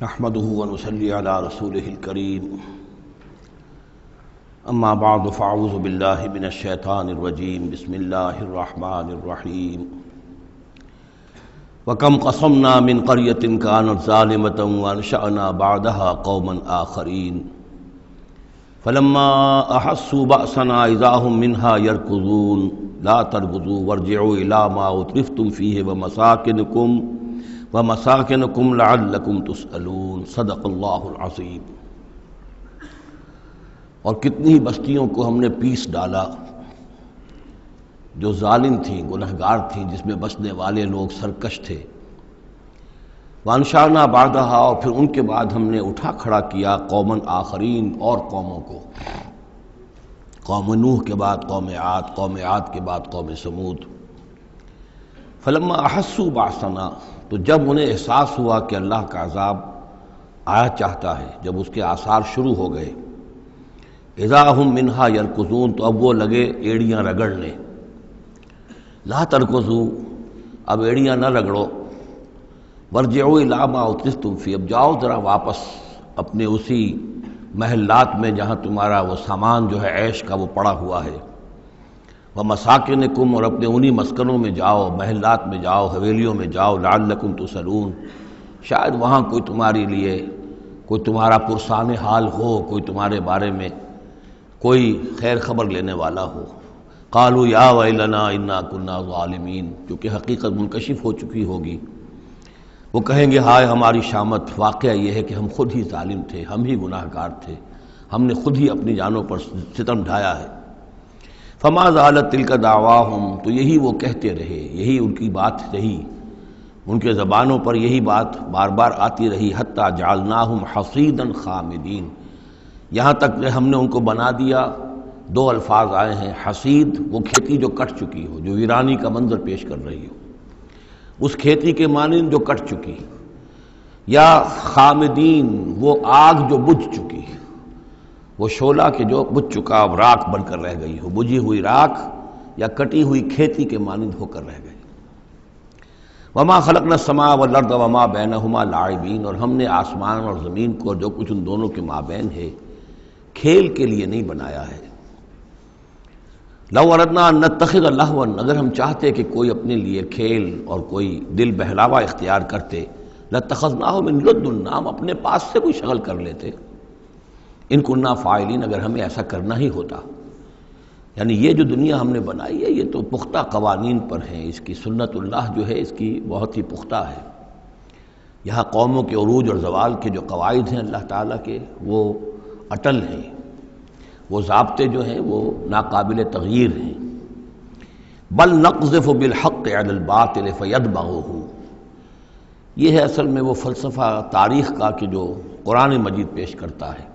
نحمده ونصلي على رسوله الكريم اما بعد فاعوذ بالله من الشيطان الرجيم بسم الله الرحمن الرحيم وكم قصمنا من قرية كانت ظالمة وانشأنا بعدها قوما آخرين فلما أحسوا بأسنا إذا هم منها يركضون لا تركضوا وارجعوا إلى ما أترفتم فيه ومساكنكم لعلكم تسألون صدق اللہ العظیم۔ اور کتنی بستیوں کو ہم نے پیس ڈالا جو ظالم تھیں، گنہگار تھیں، جس میں بسنے والے لوگ سرکش تھے۔ وانشأنا بعدها، اور پھر ان کے بعد ہم نے اٹھا کھڑا کیا قومن آخرین، اور قوموں کو، قوم نوح کے بعد قوم عاد، قوم عاد کے بعد قوم سمود۔ فلما احسوا باسنا، تو جب انہیں احساس ہوا کہ اللہ کا عذاب آیا چاہتا ہے، جب اس کے آثار شروع ہو گئے، اذا ہم منہا یرکضون، تو اب وہ لگے ایڑیاں رگڑنے۔ لا ترکضوا، اب ایڑیاں نہ رگڑو، وارجعوا الی ما اترفتم فیہ، اب جاؤ ذرا واپس اپنے اسی محلات میں جہاں تمہارا وہ سامان جو ہے عیش کا وہ پڑا ہوا ہے، ومساکنکم، اور اپنے انہی مسکنوں میں جاؤ، محلات میں جاؤ، حویلیوں میں جاؤ، لعلکم تسألون، شاید وہاں کوئی تمہارے لیے، کوئی تمہارا پرسان حال ہو، کوئی تمہارے بارے میں کوئی خیر خبر لینے والا ہو۔ قالوا یا ویلنا انا کنا ظالمین، کیونکہ حقیقت منکشف ہو چکی ہوگی، وہ کہیں گے ہائے ہماری شامت، واقعہ یہ ہے کہ ہم خود ہی ظالم تھے، ہم ہی گناہ گار تھے، ہم نے خود ہی اپنی جانوں پر ستم ڈھایا ہے۔ فما زالت تلک دعواہم، تو یہی وہ کہتے رہے، یہی ان کی بات رہی، ان کے زبانوں پر یہی بات بار بار آتی رہی، حتی جعلناہم حصیدا خامدین، یہاں تک کہ ہم نے ان کو بنا دیا۔ دو الفاظ آئے ہیں، حصید وہ کھیتی جو کٹ چکی ہو، جو ویرانی کا منظر پیش کر رہی ہو، اس کھیتی کے مانند جو کٹ چکی، یا خامدین وہ آگ جو بجھ چکی، وہ شعلہ کے جو بجھ چکا اب راکھ بن کر رہ گئی ہو، بجھی ہوئی راکھ یا کٹی ہوئی کھیتی کے مانند ہو کر رہ گئی۔ وما خلقنا السماء والارض وما بینہما لاعبین، اور ہم نے آسمان اور زمین کو اور جو کچھ ان دونوں کے مابین ہے کھیل کے لیے نہیں بنایا ہے۔ لو اردنا ان نتخذ لہوا، اگر ہم چاہتے کہ کوئی اپنے لیے کھیل اور کوئی دل بہلاوا اختیار کرتے، لاتخذناہ من لدنا، ہم اپنے پاس سے کوئی شغل کر لیتے، ان کننا فاعلین، اگر ہمیں ایسا کرنا ہی ہوتا۔ یعنی یہ جو دنیا ہم نے بنائی ہے یہ تو پختہ قوانین پر ہے، اس کی سنت اللہ جو ہے اس کی بہت ہی پختہ ہے۔ یہاں قوموں کے عروج اور زوال کے جو قواعد ہیں اللہ تعالیٰ کے، وہ اٹل ہیں، وہ ضابطے جو ہیں وہ ناقابل تغییر ہیں۔ بل نقذف بالحق علی الباطل فیدمغہ، یہ ہے اصل میں وہ فلسفہ تاریخ کا کہ جو قرآن مجید پیش کرتا ہے۔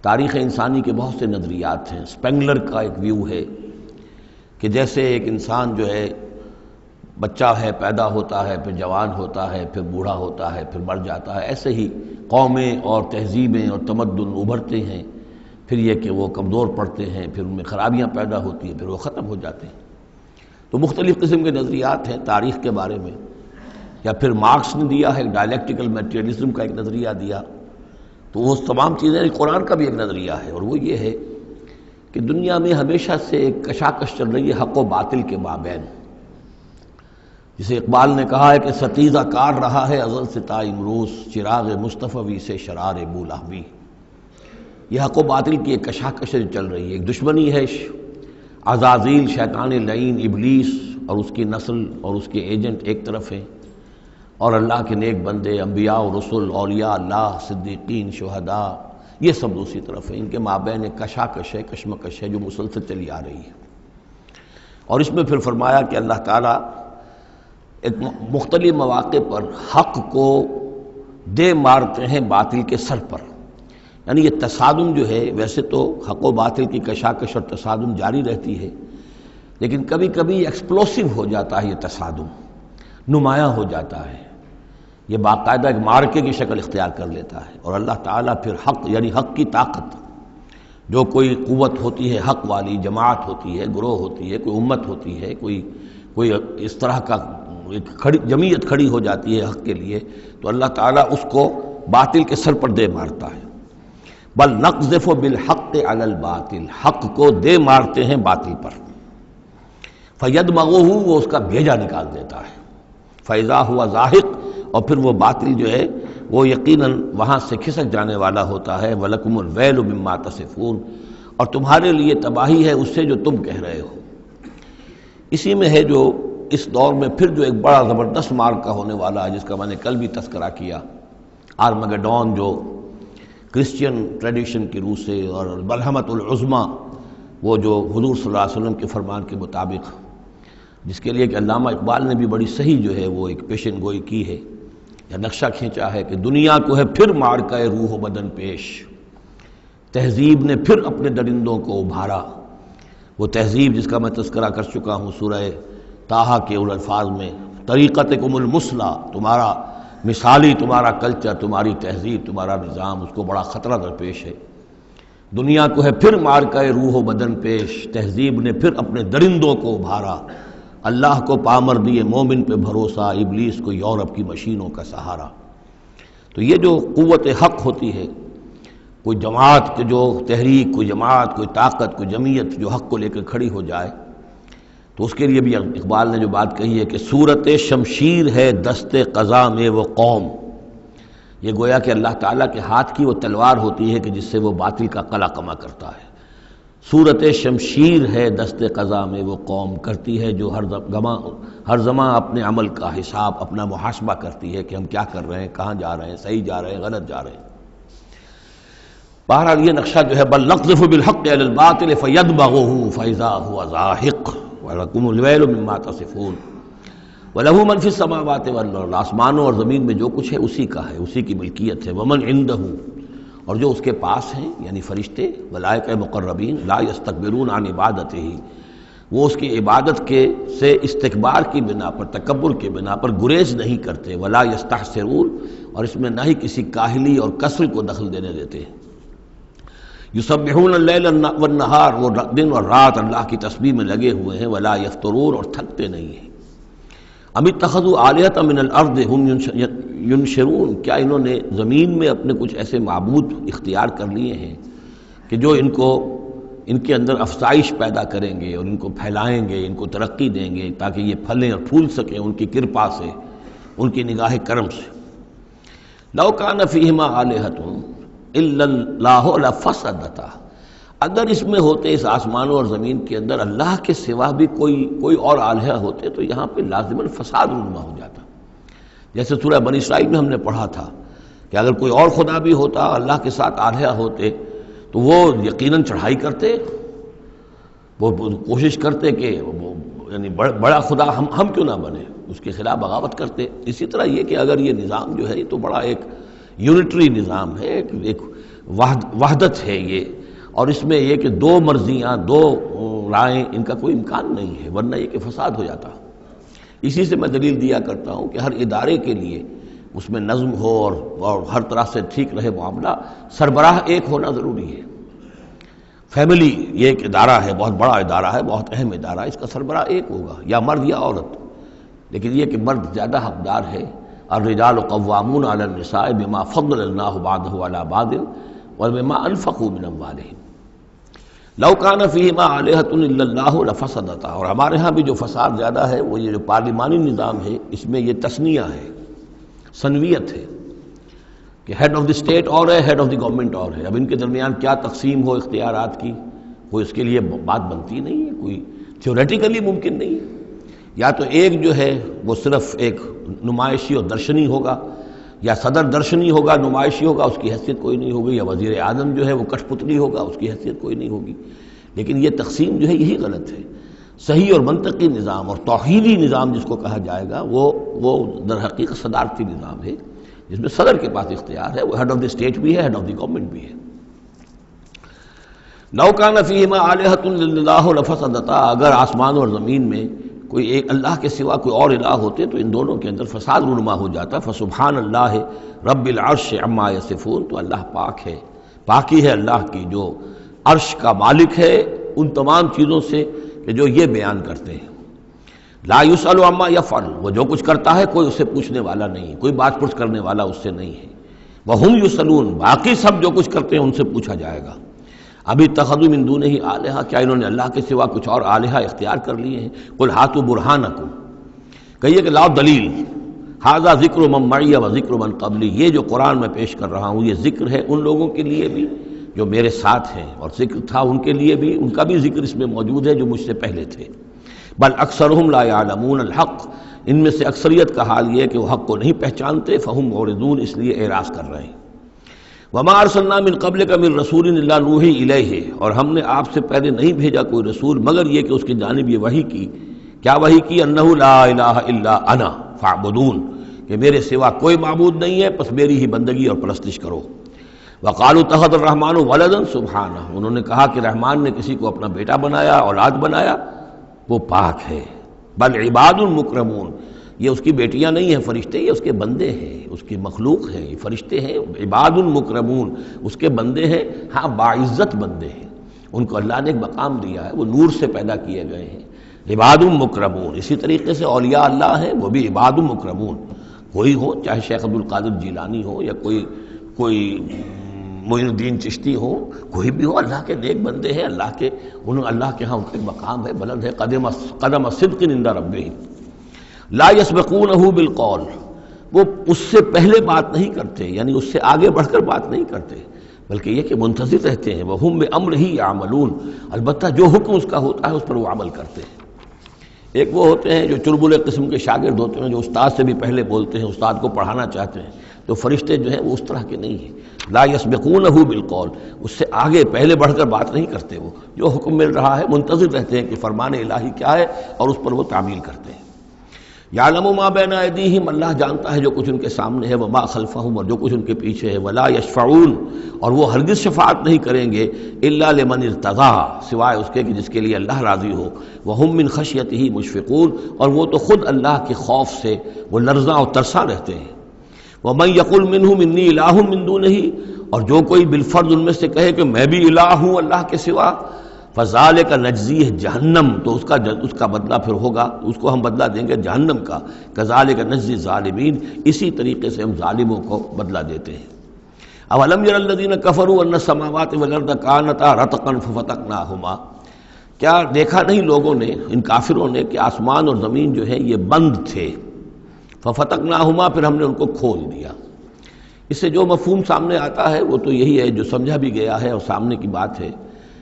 تاریخ انسانی کے بہت سے نظریات ہیں۔ اسپینگلر کا ایک ویو ہے کہ جیسے ایک انسان جو ہے بچہ ہے، پیدا ہوتا ہے، پھر جوان ہوتا ہے، پھر بوڑھا ہوتا ہے، پھر مر جاتا ہے، ایسے ہی قومیں اور تہذیبیں اور تمدن ابھرتے ہیں، پھر یہ کہ وہ کمزور پڑتے ہیں، پھر ان میں خرابیاں پیدا ہوتی ہیں، پھر وہ ختم ہو جاتے ہیں۔ تو مختلف قسم کے نظریات ہیں تاریخ کے بارے میں۔ یا پھر مارکس نے دیا ہے ڈائلیکٹیکل میٹیریلزم کا ایک نظریہ دیا، تو وہ تمام چیزیں قرآن کا بھی ایک نظریہ ہے، اور وہ یہ ہے کہ دنیا میں ہمیشہ سے ایک کشاکش چل رہی ہے حق و باطل کے مابین۔ جسے اقبال نے کہا ہے کہ ستیزہ کار رہا ہے ازل سے تا امروز، چراغ مصطفی سے شرار بولہوی۔ یہ حق و باطل کی ایک کشاکش چل رہی ہے، ایک دشمنی ہے، عزازیل شیطان لعین ابلیس اور اس کی نسل اور اس کے ایجنٹ ایک طرف ہیں، اور اللہ کے نیک بندے، انبیاء و رسل، اولیاء اللہ، صدیقین، شہداء، یہ سب دوسری طرف ہیں۔ ان کے مابین ایک کشاکش ہے، کشمکش ہے جو مسلسل چلی آ رہی ہے۔ اور اس میں پھر فرمایا کہ اللہ تعالیٰ ایک مختلف مواقع پر حق کو دے مارتے ہیں باطل کے سر پر۔ یعنی یہ تصادم جو ہے، ویسے تو حق و باطل کی کشاکش اور تصادم جاری رہتی ہے، لیکن کبھی کبھی ایکسپلوسیو ہو جاتا ہے، یہ تصادم نمایاں ہو جاتا ہے، یہ باقاعدہ ایک معرکے کی شکل اختیار کر لیتا ہے۔ اور اللہ تعالیٰ پھر حق، یعنی حق کی طاقت، جو کوئی قوت ہوتی ہے حق والی، جماعت ہوتی ہے، گروہ ہوتی ہے، کوئی امت ہوتی ہے، کوئی اس طرح کا ایک جمعیت کھڑی ہو جاتی ہے حق کے لیے، تو اللہ تعالیٰ اس کو باطل کے سر پر دے مارتا ہے۔ بل نقذف بالحق علی الباطل، حق کو دے مارتے ہیں باطل پر، فیدمغہ، وہ اس کا بھیجا نکال دیتا ہے، فاذا ہوا زاہق، اور پھر وہ باطل جو ہے وہ یقیناً وہاں سے کھسک جانے والا ہوتا ہے۔ وَلَكُمُ الْوَيْلُ مِمَّا تَصِفُونَ، اور تمہارے لیے تباہی ہے اس سے جو تم کہہ رہے ہو۔ اسی میں ہے جو اس دور میں پھر جو ایک بڑا زبردست معرکہ ہونے والا ہے، جس کا میں نے کل بھی تذکرہ کیا، آرمگڈون، جو کرسچین ٹریڈیشن کی روح سے، اور الملحمۃ العظمیٰ، وہ جو حضور صلی اللہ علیہ وسلم کے فرمان کے مطابق، جس کے لیے کہ علامہ اقبال نے بھی بڑی صحیح جو ہے وہ ایک پیشن گوئی کی ہے یا نقشہ کھینچا ہے کہ دنیا کو ہے پھر معرکہ روح و بدن پیش، تہذیب نے پھر اپنے درندوں کو ابھارا۔ وہ تہذیب جس کا میں تذکرہ کر چکا ہوں سورہ طٰہٰ کے ان الفاظ میں، طریقتکم المثلیٰ، تمہارا مثالی تمہارا کلچر، تمہاری تہذیب، تمہارا نظام، اس کو بڑا خطرہ درپیش ہے۔ دنیا کو ہے پھر معرکہ روح و بدن پیش، تہذیب نے پھر اپنے درندوں کو ابھارا، اللہ کو پامر دیے مومن پہ بھروسہ، ابلیس کو یورپ کی مشینوں کا سہارا۔ تو یہ جو قوت حق ہوتی ہے، کوئی جماعت جو تحریک، کوئی جماعت، کوئی طاقت، کوئی جمعیت جو حق کو لے کر کھڑی ہو جائے، تو اس کے لیے بھی اقبال نے جو بات کہی ہے کہ صورت شمشیر ہے دست قضا میں وہ قوم، یہ گویا کہ اللہ تعالیٰ کے ہاتھ کی وہ تلوار ہوتی ہے کہ جس سے وہ باطل کا قلع کما کرتا ہے۔ صورت شمشیر ہے دست قضا میں وہ قوم، کرتی ہے جو ہر زمان اپنے عمل کا حساب، اپنا محاسبہ کرتی ہے کہ ہم کیا کر رہے ہیں، کہاں جا رہے ہیں، صحیح جا رہے ہیں، غلط جا رہے ہیں۔ بہرحال یہ نقشہ جو ہے بل نقذف بالحق علی الباطل فیدمغہ فاذا هو زاہق وَلَكُمُ الْوَيْلُ مِمَّا تَصِفُونَ وَلَهُ مَنْ فِي السَّمَاوَاتِ وَالْأَرْضِ، آسمانوں اور زمین میں جو کچھ ہے اسی کا ہے، اسی کی ملکیت ہے۔ وَمَنْ عِندَهُ، اور جو اس کے پاس ہیں یعنی فرشتے، ملائکہ مقربین، لا يستكبرون عن عبادتہ، وہ اس کی عبادت سے استکبار کی بنا پر، تکبر کی بنا پر گریز نہیں کرتے، ولا يستحسرون، اور اس میں نہ ہی کسی کاہلی اور کسل کو دخل دینے دیتے ہیں۔ یسبحون اللیل والنہار، وہ دن اور رات اللہ کی تسبیح میں لگے ہوئے ہیں، ولا یفترون، اور تھکتے نہیں ہیں۔ ام اتخذوا آلہۃ من الارض ہم ینشرون، کیا انہوں نے زمین میں اپنے کچھ ایسے معبود اختیار کر لیے ہیں کہ جو ان کے اندر افزائش پیدا کریں گے اور ان کو پھیلائیں گے، ان کو ترقی دیں گے تاکہ یہ پھلیں اور پھول سکیں ان کی کرپا سے، ان کی نگاہ کرم سے۔ لو کان فیہما آلہۃ الا اللہ لفسدتا، اگر اس میں ہوتے، اس آسمانوں اور زمین کے اندر اللہ کے سوا بھی کوئی اور آلہہ ہوتے تو یہاں پہ لازماً فساد رونما ہو جاتا۔ جیسے سورہ بنی اسرائیل میں ہم نے پڑھا تھا کہ اگر کوئی اور خدا بھی ہوتا، اللہ کے ساتھ آلہہ ہوتے، تو وہ یقیناً چڑھائی کرتے، وہ کوشش کرتے کہ یعنی بڑا خدا ہم کیوں نہ بنے، اس کے خلاف بغاوت کرتے۔ اسی طرح یہ کہ اگر یہ نظام جو ہے یہ تو بڑا ایک یونٹری نظام ہے، ایک وحدت ہے یہ، اور اس میں یہ کہ دو مرضیاں، دو رائیں، ان کا کوئی امکان نہیں ہے، ورنہ یہ کہ فساد ہو جاتا۔ اسی سے میں دلیل دیا کرتا ہوں کہ ہر ادارے کے لیے اس میں نظم ہو اور ہر طرح سے ٹھیک رہے معاملہ، سربراہ ایک ہونا ضروری ہے۔ فیملی یہ ایک ادارہ ہے، بہت بڑا ادارہ ہے، بہت اہم ادارہ ہے، اس کا سربراہ ایک ہوگا، یا مرد یا عورت، لیکن یہ کہ مرد زیادہ حقدار ہے۔ الرجال قوامون علی النساء بما فضل اللہ بعضهم علی بعض وبما انفقوا من اموالهم لو کان فیہما آلہۃ الا اللہ لفسدتا۔ اور ہمارے ہاں بھی جو فساد زیادہ ہے وہ یہ جو پارلیمانی نظام ہے، اس میں یہ تثنیہ ہے، ثنویت ہے، کہ ہیڈ آف دی اسٹیٹ اور ہے، ہیڈ آف دی گورنمنٹ اور ہے۔ اب ان کے درمیان کیا تقسیم ہو اختیارات کی، کوئی اس کے لیے بات بنتی نہیں ہے، کوئی تھیوریٹیکلی ممکن نہیں ہے۔ یا تو ایک جو ہے وہ صرف ایک نمائشی اور درشنی ہوگا، یا صدر درشنی ہوگا، نمائشی ہوگا، اس کی حیثیت کوئی نہیں ہوگی، یا وزیر اعظم جو ہے وہ کٹھ پتلی ہوگا، اس کی حیثیت کوئی نہیں ہوگی۔ لیکن یہ تقسیم جو ہے یہی غلط ہے۔ صحیح اور منطقی نظام اور توحیدی نظام جس کو کہا جائے گا وہ در حقیقت صدارتی نظام ہے، جس میں صدر کے پاس اختیار ہے، وہ ہیڈ آف دی اسٹیٹ بھی ہے، ہیڈ آف دی گورنمنٹ بھی ہے۔ لو کان فیہما آلہۃ الا اللہ لفسدتا، اگر آسمان اور زمین میں کوئی ایک اللہ کے سوا کوئی اور الہ ہوتے تو ان دونوں کے اندر فساد رونما ہو جاتا۔ فسبحان اللہ رب العرش عما یصفون، تو اللہ پاک ہے، پاکی ہے اللہ کی جو عرش کا مالک ہے ان تمام چیزوں سے کہ جو یہ بیان کرتے ہیں۔ لا یسأل عما یفعل، وہ جو کچھ کرتا ہے کوئی اس سے پوچھنے والا نہیں، کوئی بات پرس کرنے والا اس سے نہیں ہے۔ وہم یسألون، باقی سب جو کچھ کرتے ہیں ان سے پوچھا جائے گا۔ ابھی اتخذوا من دونہ آلہہ، کیا انہوں نے اللہ کے سوا کچھ اور آلہہ اختیار کر لیے ہیں؟ قل ہاتوا برہانکم، کہیے کہ لاؤ دلیل، ھذا ذکر من معی و ذکر من قبلی، یہ جو قرآن میں پیش کر رہا ہوں یہ ذکر ہے ان لوگوں کے لیے بھی جو میرے ساتھ ہیں، اور ذکر تھا ان کے لیے بھی، ان کا بھی ذکر اس میں موجود ہے جو مجھ سے پہلے تھے۔ بل اکثرہم لا یعلمون الحق، ان میں سے اکثریت کا حال یہ ہے کہ وہ حق کو نہیں پہچانتے، فہم معرضون، اس لیے اعراض کر رہے ہیں۔ وما ارسلنا من قبلک من رسول الا نوحی الیہ، اور ہم نے آپ سے پہلے نہیں بھیجا کوئی رسول مگر یہ کہ اس کی جانب یہ وحی کی، کیا وحی کی؟ انہ لا الہ الا انا فاعبدون، کہ میرے سوا کوئی معبود نہیں ہے پس میری ہی بندگی اور پرستش کرو۔ وقالوا اتخذ الرحمن ولدا سبحانہ، انہوں نے کہا کہ رحمان نے کسی کو اپنا بیٹا بنایا، اولاد بنایا، وہ پاک ہے۔ بل عباد مکرمون، یہ اس کی بیٹیاں نہیں ہیں فرشتے، یہ اس کے بندے ہیں، اس کی مخلوق ہیں، یہ فرشتے ہیں، عباد مکرمون، اس کے بندے ہیں، ہاں باعزت بندے ہیں، ان کو اللہ نے ایک مقام دیا ہے، وہ نور سے پیدا کیے گئے ہیں، عباد مکرمون۔ اسی طریقے سے اولیاء اللہ ہیں، وہ بھی عباد مکرمون، کوئی ہو چاہے شیخ عبد القادر جیلانی ہو یا کوئی معین الدین چشتی ہو، کوئی بھی ہو، اللہ کے نیک بندے ہیں، اللہ کے ہاں ان کا مقام ہے، بلند ہے، قدم صدق عند ربہم۔ لا یسبقونہ بالقول، وہ اس سے پہلے بات نہیں کرتے، یعنی اس سے آگے بڑھ کر بات نہیں کرتے، بلکہ یہ کہ منتظر رہتے ہیں، وہم بامرہ یعملون، البتہ جو حکم اس کا ہوتا ہے اس پر وہ عمل کرتے ہیں۔ ایک وہ ہوتے ہیں جو چربلے قسم کے شاگرد ہوتے ہیں، جو استاد سے بھی پہلے بولتے ہیں، استاد کو پڑھانا چاہتے ہیں، تو فرشتے جو ہیں وہ اس طرح کے نہیں ہیں۔ لا یسبقونہ بالقول، اس سے آگے پہلے بڑھ کر بات نہیں کرتے، وہ جو حکم مل رہا ہے منتظر رہتے ہیں کہ فرمان الہی کیا ہے اور اس پر وہ تعمیل کرتے ہیں۔ یعلم ما بین ایدیہم، اللہ جانتا ہے جو کچھ ان کے سامنے ہے، وما خلفہم، اور جو کچھ ان کے پیچھے ہے، ولا یشفعون، اور وہ ہرگز شفاعت نہیں کریں گے، الا لمن ارتضی، سوائے اس کے کہ جس کے لیے اللہ راضی ہو، وہم من خشیتہ مشفقون، اور وہ تو خود اللہ کے خوف سے وہ لرزاں اور ترساں رہتے ہیں۔ ومن یقل منہم انی الہ من دونہ، اور جو کوئی بالفرض ان میں سے کہے کہ میں بھی الہ ہوں اللہ کے سوا، فذالک نجزیہ جہنم، تو اس کا بدلہ پھر ہوگا، اس کو ہم بدلہ دیں گے جہنم کا، کذالک نجزی الظالمین، اسی طریقے سے ہم ظالموں کو بدلہ دیتے ہیں۔ اولم یر الذین کفروا ان السماوات والارض کانتا رتقا ففتقناہما، کیا دیکھا نہیں لوگوں نے، ان کافروں نے، کہ آسمان اور زمین جو ہے یہ بند تھے، ففتقناہما، پھر ہم نے ان کو کھول دیا۔ اس سے جو مفہوم سامنے آتا ہے وہ تو یہی ہے جو سمجھا بھی گیا ہے اور سامنے کی بات ہے،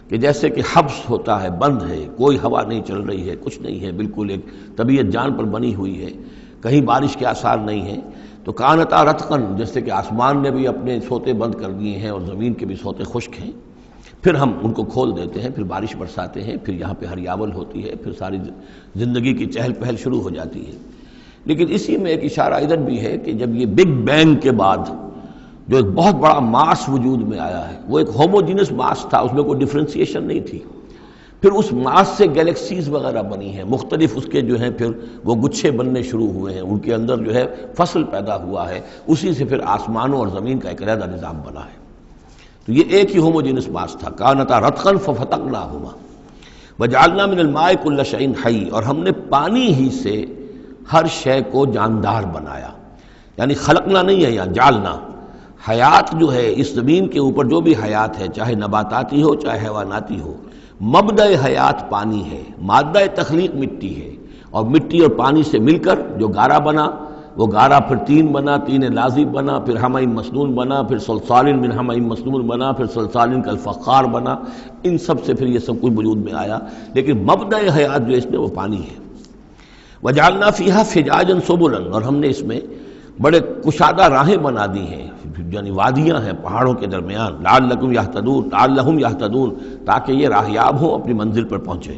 کہ جیسے کہ حبس ہوتا ہے، بند ہے، کوئی ہوا نہیں چل رہی ہے، کچھ نہیں ہے، بالکل ایک طبیعت جان پر بنی ہوئی ہے، کہیں بارش کے آثار نہیں ہیں، تو کانتا رتقا، جیسے کہ آسمان نے بھی اپنے سوتے بند کر دیے ہیں اور زمین کے بھی سوتے خشک ہیں، پھر ہم ان کو کھول دیتے ہیں، پھر بارش برساتے ہیں، پھر یہاں پہ ہریاول ہوتی ہے، پھر ساری زندگی کی چہل پہل شروع ہو جاتی ہے۔ لیکن اسی میں ایک اشارہ ادھر بھی ہے کہ جب یہ بگ بینگ کے بعد جو ایک بہت بڑا ماس وجود میں آیا ہے، وہ ایک ہوموجینس ماس تھا، اس میں کوئی ڈفرینسیشن نہیں تھی، پھر اس ماس سے گیلیکسیز وغیرہ بنی ہیں، مختلف اس کے جو ہیں پھر وہ گچھے بننے شروع ہوئے ہیں، ان کے اندر جو ہے فصل پیدا ہوا ہے، اسی سے پھر آسمانوں اور زمین کا ایک علیحدہ نظام بنا ہے۔ تو یہ ایک ہی ہوموجینس ماس تھا، کانتا رتقا ففتقناہما وجعلنا من الماء کل شیء حی، اور ہم نے پانی ہی سے ہر شے کو جاندار بنایا، یعنی خلقنا نہیں ہے یہاں، جعلنا۔ حیات جو ہے اس زمین کے اوپر، جو بھی حیات ہے، چاہے نباتاتی ہو چاہے حیواناتی ہو، مبدأ حیات پانی ہے، مادہ تخلیق مٹی ہے، اور مٹی اور پانی سے مل کر جو گارا بنا، وہ گارا پھر تین بنا، تین لازب بنا، پھر حمأ مسنون بنا، پھر صلصال من حمأ مسنون بنا، پھر صلصال کالفخار بنا، ان سب سے پھر یہ سب کچھ وجود میں آیا، لیکن مبدأ حیات جو اس میں وہ پانی ہے۔ وجعلنا فیہا فجاجا سبلا، اور ہم نے اس میں بڑے کشادہ راہیں بنا دی ہیں، یعنی وادیاں ہیں پہاڑوں کے درمیان، لعلکم یہتدون، لعلہم یہتدون، تاکہ یہ راہیاب ہوں، اپنی منزل پر پہنچے۔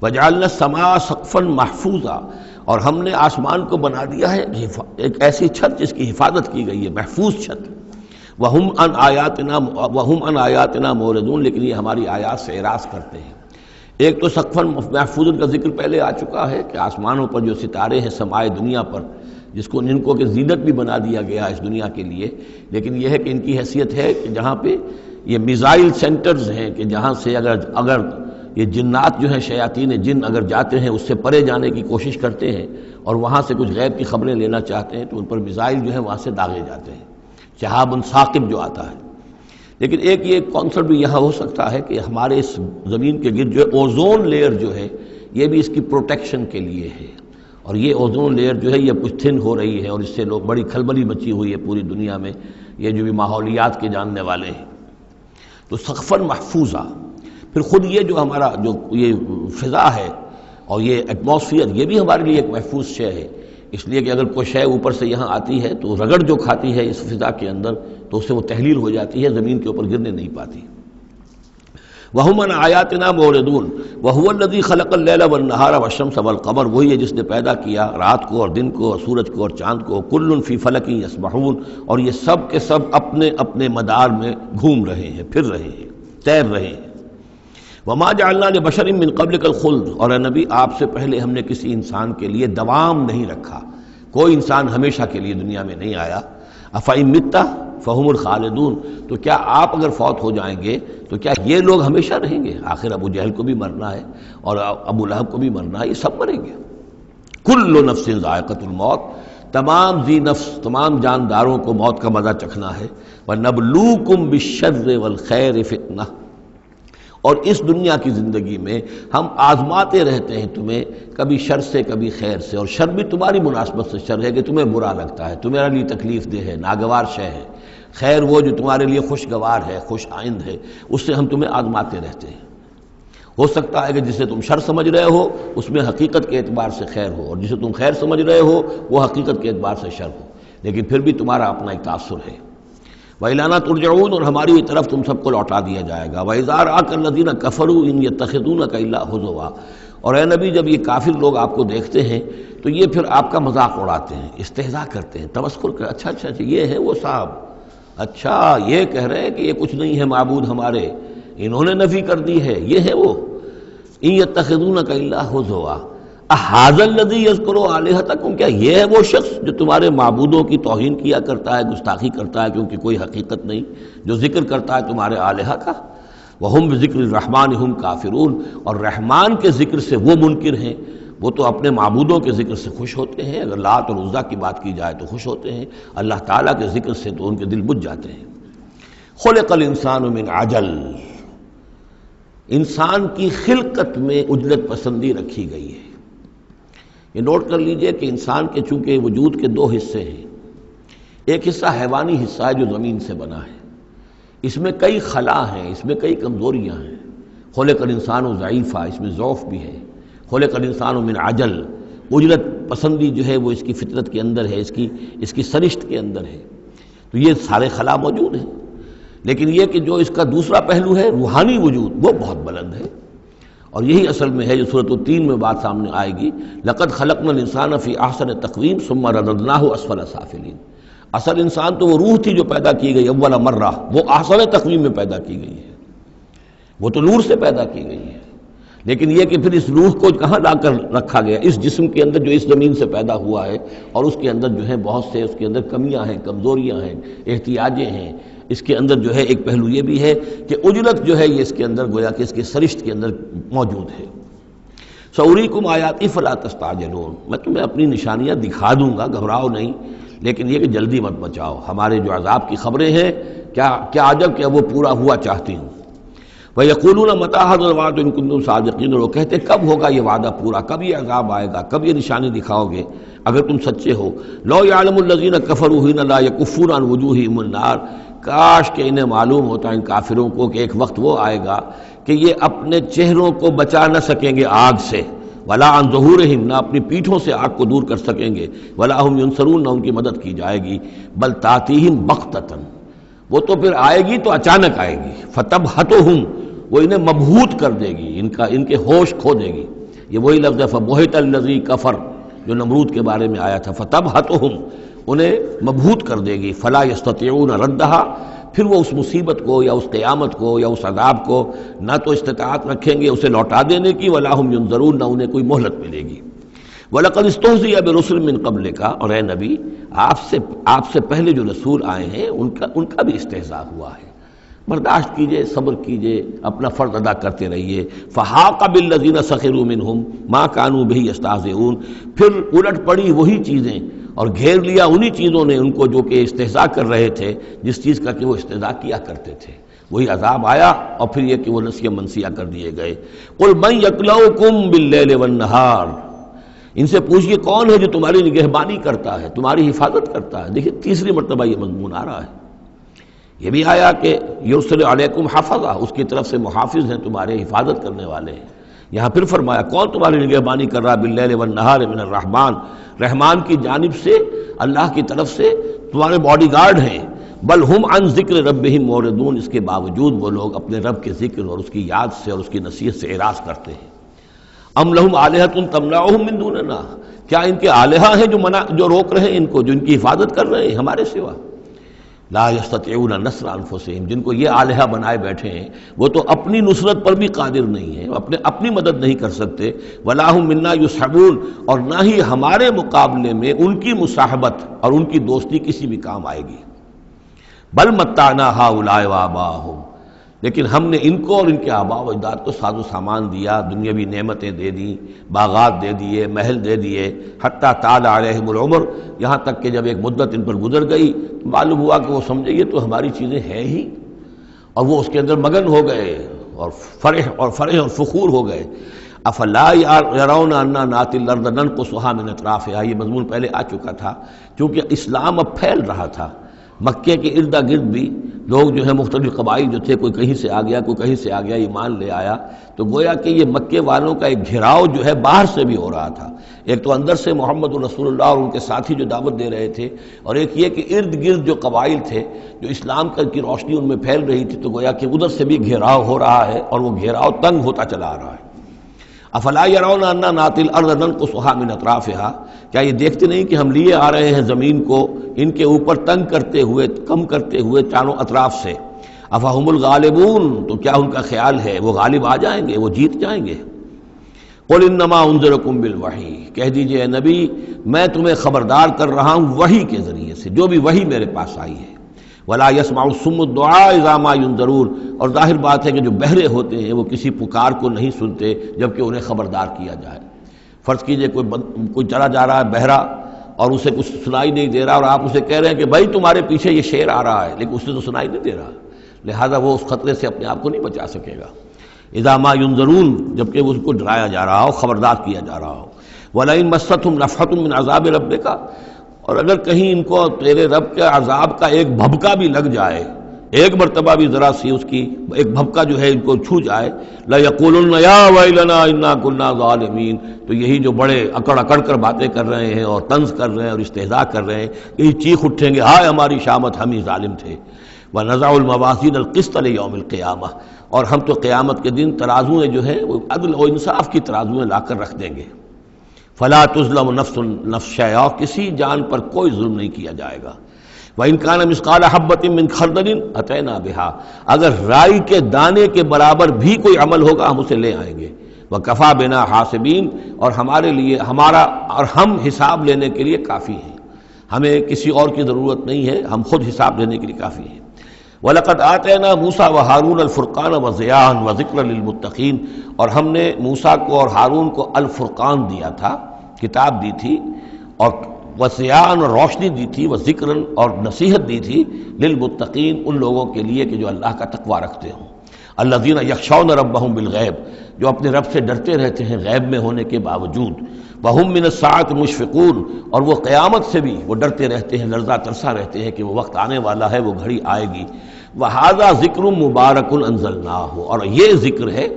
وجعلنا السماء سقفا محفوظا، اور ہم نے آسمان کو بنا دیا ہے ایک ایسی چھت جس کی حفاظت کی گئی ہے، محفوظ چھت۔ وہم عن آیاتنا معرضون، لیکن یہ ہماری آیات سے اعراض کرتے ہیں۔ ایک تو سقفا محفوظ کا ذکر پہلے آ چکا ہے کہ آسمانوں پر جو ستارے ہیں سمائے دنیا پر، جس کو ان کو کہ زینت بھی بنا دیا گیا اس دنیا کے لیے، لیکن یہ ہے کہ ان کی حیثیت ہے کہ جہاں پہ یہ میزائل سینٹرز ہیں، کہ جہاں سے اگر یہ جنات جو ہیں، شیاطین جن اگر جاتے ہیں، اس سے پرے جانے کی کوشش کرتے ہیں اور وہاں سے کچھ غیب کی خبریں لینا چاہتے ہیں، تو ان پر میزائل جو ہیں وہاں سے داغے جاتے ہیں، شہاب ثاقب جو آتا ہے۔ لیکن ایک یہ کانسیپٹ بھی یہاں ہو سکتا ہے کہ ہمارے اس زمین کے گرد جو ہے اوزون لیئر جو ہے یہ بھی اس کی پروٹیکشن کے لیے ہے، اور یہ اوزون لیئر جو ہے یہ کچھ تھن ہو رہی ہے، اور اس سے لوگ بڑی کھلبلی مچی ہوئی ہے پوری دنیا میں، یہ جو بھی ماحولیات کے جاننے والے ہیں۔ تو سقفاً محفوظہ، پھر خود یہ جو ہمارا جو یہ فضا ہے اور یہ ایٹماسفیئر، یہ بھی ہمارے لیے ایک محفوظ شے ہے، اس لیے کہ اگر کوئی شے اوپر سے یہاں آتی ہے تو رگڑ جو کھاتی ہے اس فضا کے اندر تو اس سے وہ تحلیل ہو جاتی ہے، زمین کے اوپر گرنے نہیں پاتی۔ وَهُمْ عَنْ آيَاتِنَا مُعْرِضُونَ وَهُوَ الَّذِي خَلَقَ اللَّيْلَ وَالنَّهَارَ وَالشَّمْسَ وَالْقَمَرَ، وہی ہے جس نے پیدا کیا رات کو اور دن کو اور سورج کو اور چاند کو، كُلٌّ فِي فَلَكٍ يَسْبَحُونَ، اور یہ سب کے سب اپنے اپنے مدار میں گھوم رہے ہیں، پھر رہے ہیں، تیر رہے ہیں۔ وَمَا جَعَلْنَا لِبَشَرٍ مِّن قَبْلِكَ الْخُلْدَ، اور اے نبی آپ سے پہلے ہم نے کسی انسان کے لیے دوام نہیں رکھا، کوئی انسان ہمیشہ کے لیے دنیا میں نہیں آیا۔ أَفَإِن مِتَّ فَهُمُ الْخَالِدُونَ، تو کیا آپ اگر فوت ہو جائیں گے تو کیا یہ لوگ ہمیشہ رہیں گے؟ آخر ابو جہل کو بھی مرنا ہے اور ابو لہب کو بھی مرنا ہے، یہ سب مریں گے۔ كُلُّ نَفْسٍ ذَائِقَةُ الْمَوْتِ، تمام ذی نفس، تمام جانداروں کو موت کا مزہ چکھنا ہے۔ وَنَبْلُوكُمْ بِالشَّرِّ وَالْخَيْرِ فِتْنَةً، اور اس دنیا کی زندگی میں ہم آزماتے رہتے ہیں تمہیں، کبھی شر سے کبھی خیر سے، اور شر بھی تمہاری مناسبت سے شر ہے کہ تمہیں برا لگتا ہے، تمہارے لیے تکلیف دہ ہے، ناگوار شے ہے، خیر وہ جو تمہارے لیے خوشگوار ہے، خوش آئند ہے، اس سے ہم تمہیں آزماتے رہتے ہیں۔ ہو سکتا ہے کہ جسے تم شر سمجھ رہے ہو اس میں حقیقت کے اعتبار سے خیر ہو، اور جسے تم خیر سمجھ رہے ہو وہ حقیقت کے اعتبار سے شر ہو، لیکن پھر بھی تمہارا اپنا ایک تاثر ہے۔ وَإِلَيْنَا تُرْجَعُونَ، اور ہماری طرف تم سب کو لوٹا دیا جائے گا۔ وَإِذَا رَآكَ الَّذِينَ كَفَرُوا إِن يَتَّخِذُونَكَ إِلَّا هُزُوًا، اور اے نبی جب یہ کافر لوگ آپ کو دیکھتے ہیں تو یہ پھر آپ کا مذاق اڑاتے ہیں، استہزاء کرتے ہیں، تمسخر کرتے ہیں، اچھا اچھا یہ ہے وہ صاحب، اچھا یہ کہہ رہے ہیں کہ یہ کچھ نہیں ہے معبود ہمارے، انہوں نے نفی کر دی ہے، یہ ہے وہ۔ إِن يَتَّخِذُونَكَ إِلَّا هُزُوًا أَهَٰذَا الَّذِي يَذْكُرُ آلِهَتَكُمْ، کیا یہ ہے وہ شخص جو تمہارے معبودوں کی توہین کیا کرتا ہے، گستاخی کرتا ہے کیونکہ کوئی حقیقت نہیں، جو ذکر کرتا ہے تمہارے آلہہ کا۔ وَهُمْ بِذِكْرِ الرَّحْمَٰنِ هُمْ كَافِرُونَ، اور رحمان کے ذکر سے وہ منکر ہیں، وہ تو اپنے معبودوں کے ذکر سے خوش ہوتے ہیں، اگر لات اور عزیٰ کی بات کی جائے تو خوش ہوتے ہیں، اللہ تعالیٰ کے ذکر سے تو ان کے دل بجھ جاتے ہیں۔ خُلِقَ الْإِنسَانُ مِنْ عَجَلٍ، انسان کی خلقت میں عجلت پسندی رکھی گئی ہے۔ یہ نوٹ کر لیجئے کہ انسان کے چونکہ وجود کے دو حصے ہیں، ایک حصہ حیوانی حصہ ہے جو زمین سے بنا ہے، اس میں کئی خلا ہیں، اس میں کئی کمزوریاں ہیں۔ خلق الانسان ضعیفا، اس میں ضعف بھی ہے۔ خلق الانسان من عجل، عجلت پسندی جو ہے وہ اس کی فطرت کے اندر ہے، اس کی سرشت کے اندر ہے، تو یہ سارے خلا موجود ہیں۔ لیکن یہ کہ جو اس کا دوسرا پہلو ہے روحانی وجود، وہ بہت بلند ہے، اور یہی اصل میں ہے جو سورۃ التین میں بات سامنے آئے گی، لقد خلقنا الانسان فی احسن تقویم ثم رددناہ اسفل سافلین۔ اصل انسان تو وہ روح تھی جو پیدا کی گئی اول مرہ، وہ احسن تقویم میں پیدا کی گئی ہے، وہ تو نور سے پیدا کی گئی ہے، لیکن یہ کہ پھر اس روح کو کہاں لا کر رکھا گیا، اس جسم کے اندر جو اس زمین سے پیدا ہوا ہے، اور اس کے اندر جو ہے بہت سے اس کے اندر کمیاں ہیں، کمزوریاں ہیں، احتیاجیں ہیں۔ اس کے اندر جو ہے ایک پہلو یہ بھی ہے کہ عجلت جو ہے یہ اس کے اندر گویا کہ اس کی سرشت کے اندر موجود ہے۔ سأریکم آیاتی فلا تستعجلون، میں تمہیں اپنی نشانیاں دکھا دوں گا، گھبراؤ نہیں، لیکن یہ کہ جلدی مت مچاؤ، ہمارے جو عذاب کی خبریں ہیں کیا عجب کہ وہ پورا ہوا چاہتی ہوں۔ وَيَقُولُونَ مَتَىٰ هَٰذَا الْوَعْدُ إِن كُنتُمْ صَادِقِينَ، اور وہ کہتے کب ہوگا یہ وعدہ پورا، کب یہ عذاب آئے گا، کب یہ نشانی دکھاؤ گے اگر تم سچے ہو۔ لَوْ يَعْلَمُ الَّذِينَ كَفَرُوا حِينَ لَا يَكُفُّونَ عَنْ وُجُوهِهِمُ النَّارَ، کاش کہ انہیں معلوم ہوتا ان کافروں کو کہ ایک وقت وہ آئے گا کہ یہ اپنے چہروں کو بچا نہ سکیں گے آگ سے، وَلَا عَنْ ظُهُورِهِمْ، نہ اپنی پیٹھوں سے آگ کو دور کر سکیں گے، وَلَا هُمْ يُنصَرُونَ، نہ ان کی مدد کی جائے گی، بل تَأْتِيهِمْ بَغْتَةً، وہ تو پھر آئے گی تو اچانک آئے گی، فَتَبْهَتُهُمْ، وہ انہیں مبہوت کر دے گی، ان کے ہوش کھو دے گی۔ یہ وہی لفظ ہے فَبُہِتَ الَّذِي كَفَرَ جو نمرود کے بارے میں آیا تھا، فَتَبْهَتُهُمْ، انہیں مبہوت کر دے گی، فَلَا يَسْتَطِيعُونَ رَدَّهَا، پھر وہ اس مصیبت کو یا اس قیامت کو یا اس عذاب کو نہ تو استطاعت رکھیں گے اسے لوٹا دینے کی، وَلَا هُمْ يُنظَرُونَ، نہ انہیں کوئی مہلت ملے گی۔ وَلَقَدِ اسْتُهْزِئَ بِرُسُلٍ مِّن قَبْلِكَ، اور اے نبی آپ سے پہلے جو رسول آئے ہیں ان کا بھی استہزاء ہوا ہے، برداشت کیجئے، صبر کیجئے، اپنا فرض ادا کرتے رہیے۔ فَحَاقَ بِالَّذِينَ سَخِرُوا مِنْهُمْ مَا كَانُوا بِهِ يَسْتَهْزِئُونَ، پھر الٹ پڑی وہی چیزیں اور گھیر لیا انہی چیزوں نے ان کو جو کہ استہزاء کر رہے تھے، جس چیز کا کہ وہ استہزاء کیا کرتے تھے، وہی عذاب آیا اور پھر یہ کہ وہ نسیہ منسیہ کر دیے گئے۔ قل من یکلؤکم باللیل والنہار، ان سے پوچھئے کون ہے جو تمہاری نگہبانی کرتا ہے، تمہاری حفاظت کرتا ہے۔ دیکھیں تیسری مرتبہ یہ مضمون آ رہا ہے، یہ بھی آیا کہ یرسل علیکم حفظہ، اس کی طرف سے محافظ ہیں، تمہارے حفاظت کرنے والے ہیں۔ یہاں پھر فرمایا کون تمہاری نگہبانی کر رہا باللیل والنہار من الرحمن، رحمان کی جانب سے، اللہ کی طرف سے تمہارے باڈی گارڈ ہیں۔ بل ہم عن ذکر ربہم معرضون، اس کے باوجود وہ لوگ اپنے رب کے ذکر اور اس کی یاد سے اور اس کی نصیحت سے اعراض کرتے ہیں۔ ام لہم آلہۃ تمنعہم من دوننا، کیا ان کے آلہہ ہیں جو روک رہے ہیں ان کو، جو ان کی حفاظت کر رہے ہیں ہمارے سوا؟ لا یستطیعون نصر انفسہم، جن کو یہ آلہہ بنائے بیٹھے ہیں وہ تو اپنی نصرت پر بھی قادر نہیں ہیں، اپنی مدد نہیں کر سکتے۔ ولا ہم منا یصحبون، اور نہ ہی ہمارے مقابلے میں ان کی مصاحبت اور ان کی دوستی کسی بھی کام آئے گی۔ بل متعنا ہؤلاء وآباءہم، لیکن ہم نے ان کو اور ان کے آباء و اجداد کو ساز و سامان دیا، دنیاوی نعمتیں دے دیں، باغات دے دیے، محل دے دیے، حتیٰ طال علیہم العمر، یہاں تک کہ جب ایک مدت ان پر گزر گئی معلوم ہوا کہ وہ سمجھے یہ تو ہماری چیزیں ہیں ہی، اور وہ اس کے اندر مگن ہو گئے اور فرح اور فخور ہو گئے۔ افلا یرون انا ناتی الارض ننقصها من اطرافها، یہ مضمون پہلے آ چکا تھا، کیونکہ اسلام اب پھیل رہا تھا۔ مکے کے ارد گرد بھی لوگ جو ہے مختلف قبائل جو تھے، کوئی کہیں سے آ گیا، کوئی کہیں سے آ گیا، ایمان لے آیا، تو گویا کہ یہ مکے والوں کا ایک گھیراؤ جو ہے باہر سے بھی ہو رہا تھا۔ ایک تو اندر سے محمد رسول اللہ اور ان کے ساتھی جو دعوت دے رہے تھے، اور ایک یہ کہ ارد گرد جو قبائل تھے جو اسلام کی روشنی ان میں پھیل رہی تھی، تو گویا کہ ادھر سے بھی گھیراؤ ہو رہا ہے اور وہ گھیراؤ تنگ ہوتا چلا آ رہا ہے۔ افلا یرون انا ناتی الارض ننقصها من اطرافها، کیا یہ دیکھتے نہیں کہ ہم لیے آ رہے ہیں زمین کو ان کے اوپر تنگ کرتے ہوئے، کم کرتے ہوئے چاروں اطراف سے۔ افہم الغالبون، تو کیا ان کا خیال ہے وہ غالب آ جائیں گے، وہ جیت جائیں گے؟ قل انما انذرکم بالوحی، کہہ دیجئے اے نبی میں تمہیں خبردار کر رہا ہوں وحی کے ذریعے سے، جو بھی وحی میرے پاس آئی ہے۔ ولا يسمع الصم الدعاء اذا ما ينذرون، اور ظاہر بات ہے کہ جو بہرے ہوتے ہیں وہ کسی پکار کو نہیں سنتے جبکہ انہیں خبردار کیا جائے۔ فرض کیجئے کوئی چلا جا رہا ہے بہرا اور اسے کچھ سنائی نہیں دے رہا، اور آپ اسے کہہ رہے ہیں کہ بھائی تمہارے پیچھے یہ شیر آ رہا ہے، لیکن اسے تو سنائی نہیں دے رہا، لہذا وہ اس خطرے سے اپنے آپ کو نہیں بچا سکے گا۔ اذا ما ينذرون، جبکہ اس کو ڈرایا جا رہا ہو، خبردار کیا جا رہا ہو۔ ولئن مستهم نفحة من عذاب ربک، اور اگر کہیں ان کو تیرے رب کے عذاب کا ایک بھبکا بھی لگ جائے، ایک مرتبہ بھی ذرا سی اس کی ایک بھبکا جو ہے ان کو چھو جائے، لَيَقُولُنَّ يَا وَيْلَنَا إِنَّا كُنَّا ظَالِمِينَ، تو یہی جو بڑے اکڑ اکڑ کر باتیں کر رہے ہیں اور طنز کر رہے ہیں اور استہزاء کر رہے ہیں، یہی چیخ اٹھیں گے ہائے ہماری شامت، ہم ہی ظالم تھے۔ وَنَضَعُ الْمَوَازِينَ الْقِسْطَ لِيَوْمِ الْقِيَامَةِ، اور ہم تو قیامت کے دن ترازویں جو ہیں وہ عدل و انصاف کی ترازویں لا کر رکھ دیں گے۔ فلا تظلم نفس شیئا، کسی جان پر کوئی ظلم نہیں کیا جائے گا۔ وَإِنْ كَانَ مِثْقَالَ حَبَّةٍ مِّنْ خَرْدَلٍ أَتَيْنَا بِهَا، اگر رائی کے دانے کے برابر بھی کوئی عمل ہوگا ہم اسے لے آئیں گے۔ وَكَفَى بِنَا حَاسِبِينَ، اور ہمارے لیے ہم حساب لینے کے لیے کافی ہیں، ہمیں کسی اور کی ضرورت نہیں ہے، ہم خود حساب لینے کے لیے کافی ہیں۔ وَلَقَدْ آتَيْنَا مُوسَىٰ وَهَارُونَ الْفُرْقَانَ وَضِيَاءً وَذِكْرًا لِلْمُتَّقِينَ، اور ہم نے موسیٰ کو اور ہارون کو الفرقان دیا تھا، کتاب دی تھی، اور وضیاءً اور روشنی دی تھی، وذکراً اور نصیحت دی تھی، للمتقین ان لوگوں کے لیے کہ جو اللہ کا تقوی رکھتے ہوں۔ الذین یخشون ربہم بالغیب، جو اپنے رب سے ڈرتے رہتے ہیں غیب میں ہونے کے باوجود۔ وہم من الساعۃ مشفقون، اور وہ قیامت سے بھی وہ ڈرتے رہتے ہیں، لرزہ ترسا رہتے ہیں کہ وہ وقت آنے والا ہے، وہ گھڑی آئے گی۔ وہذا ذکر مبارک انزلناہ، اور یہ ذکر ہے،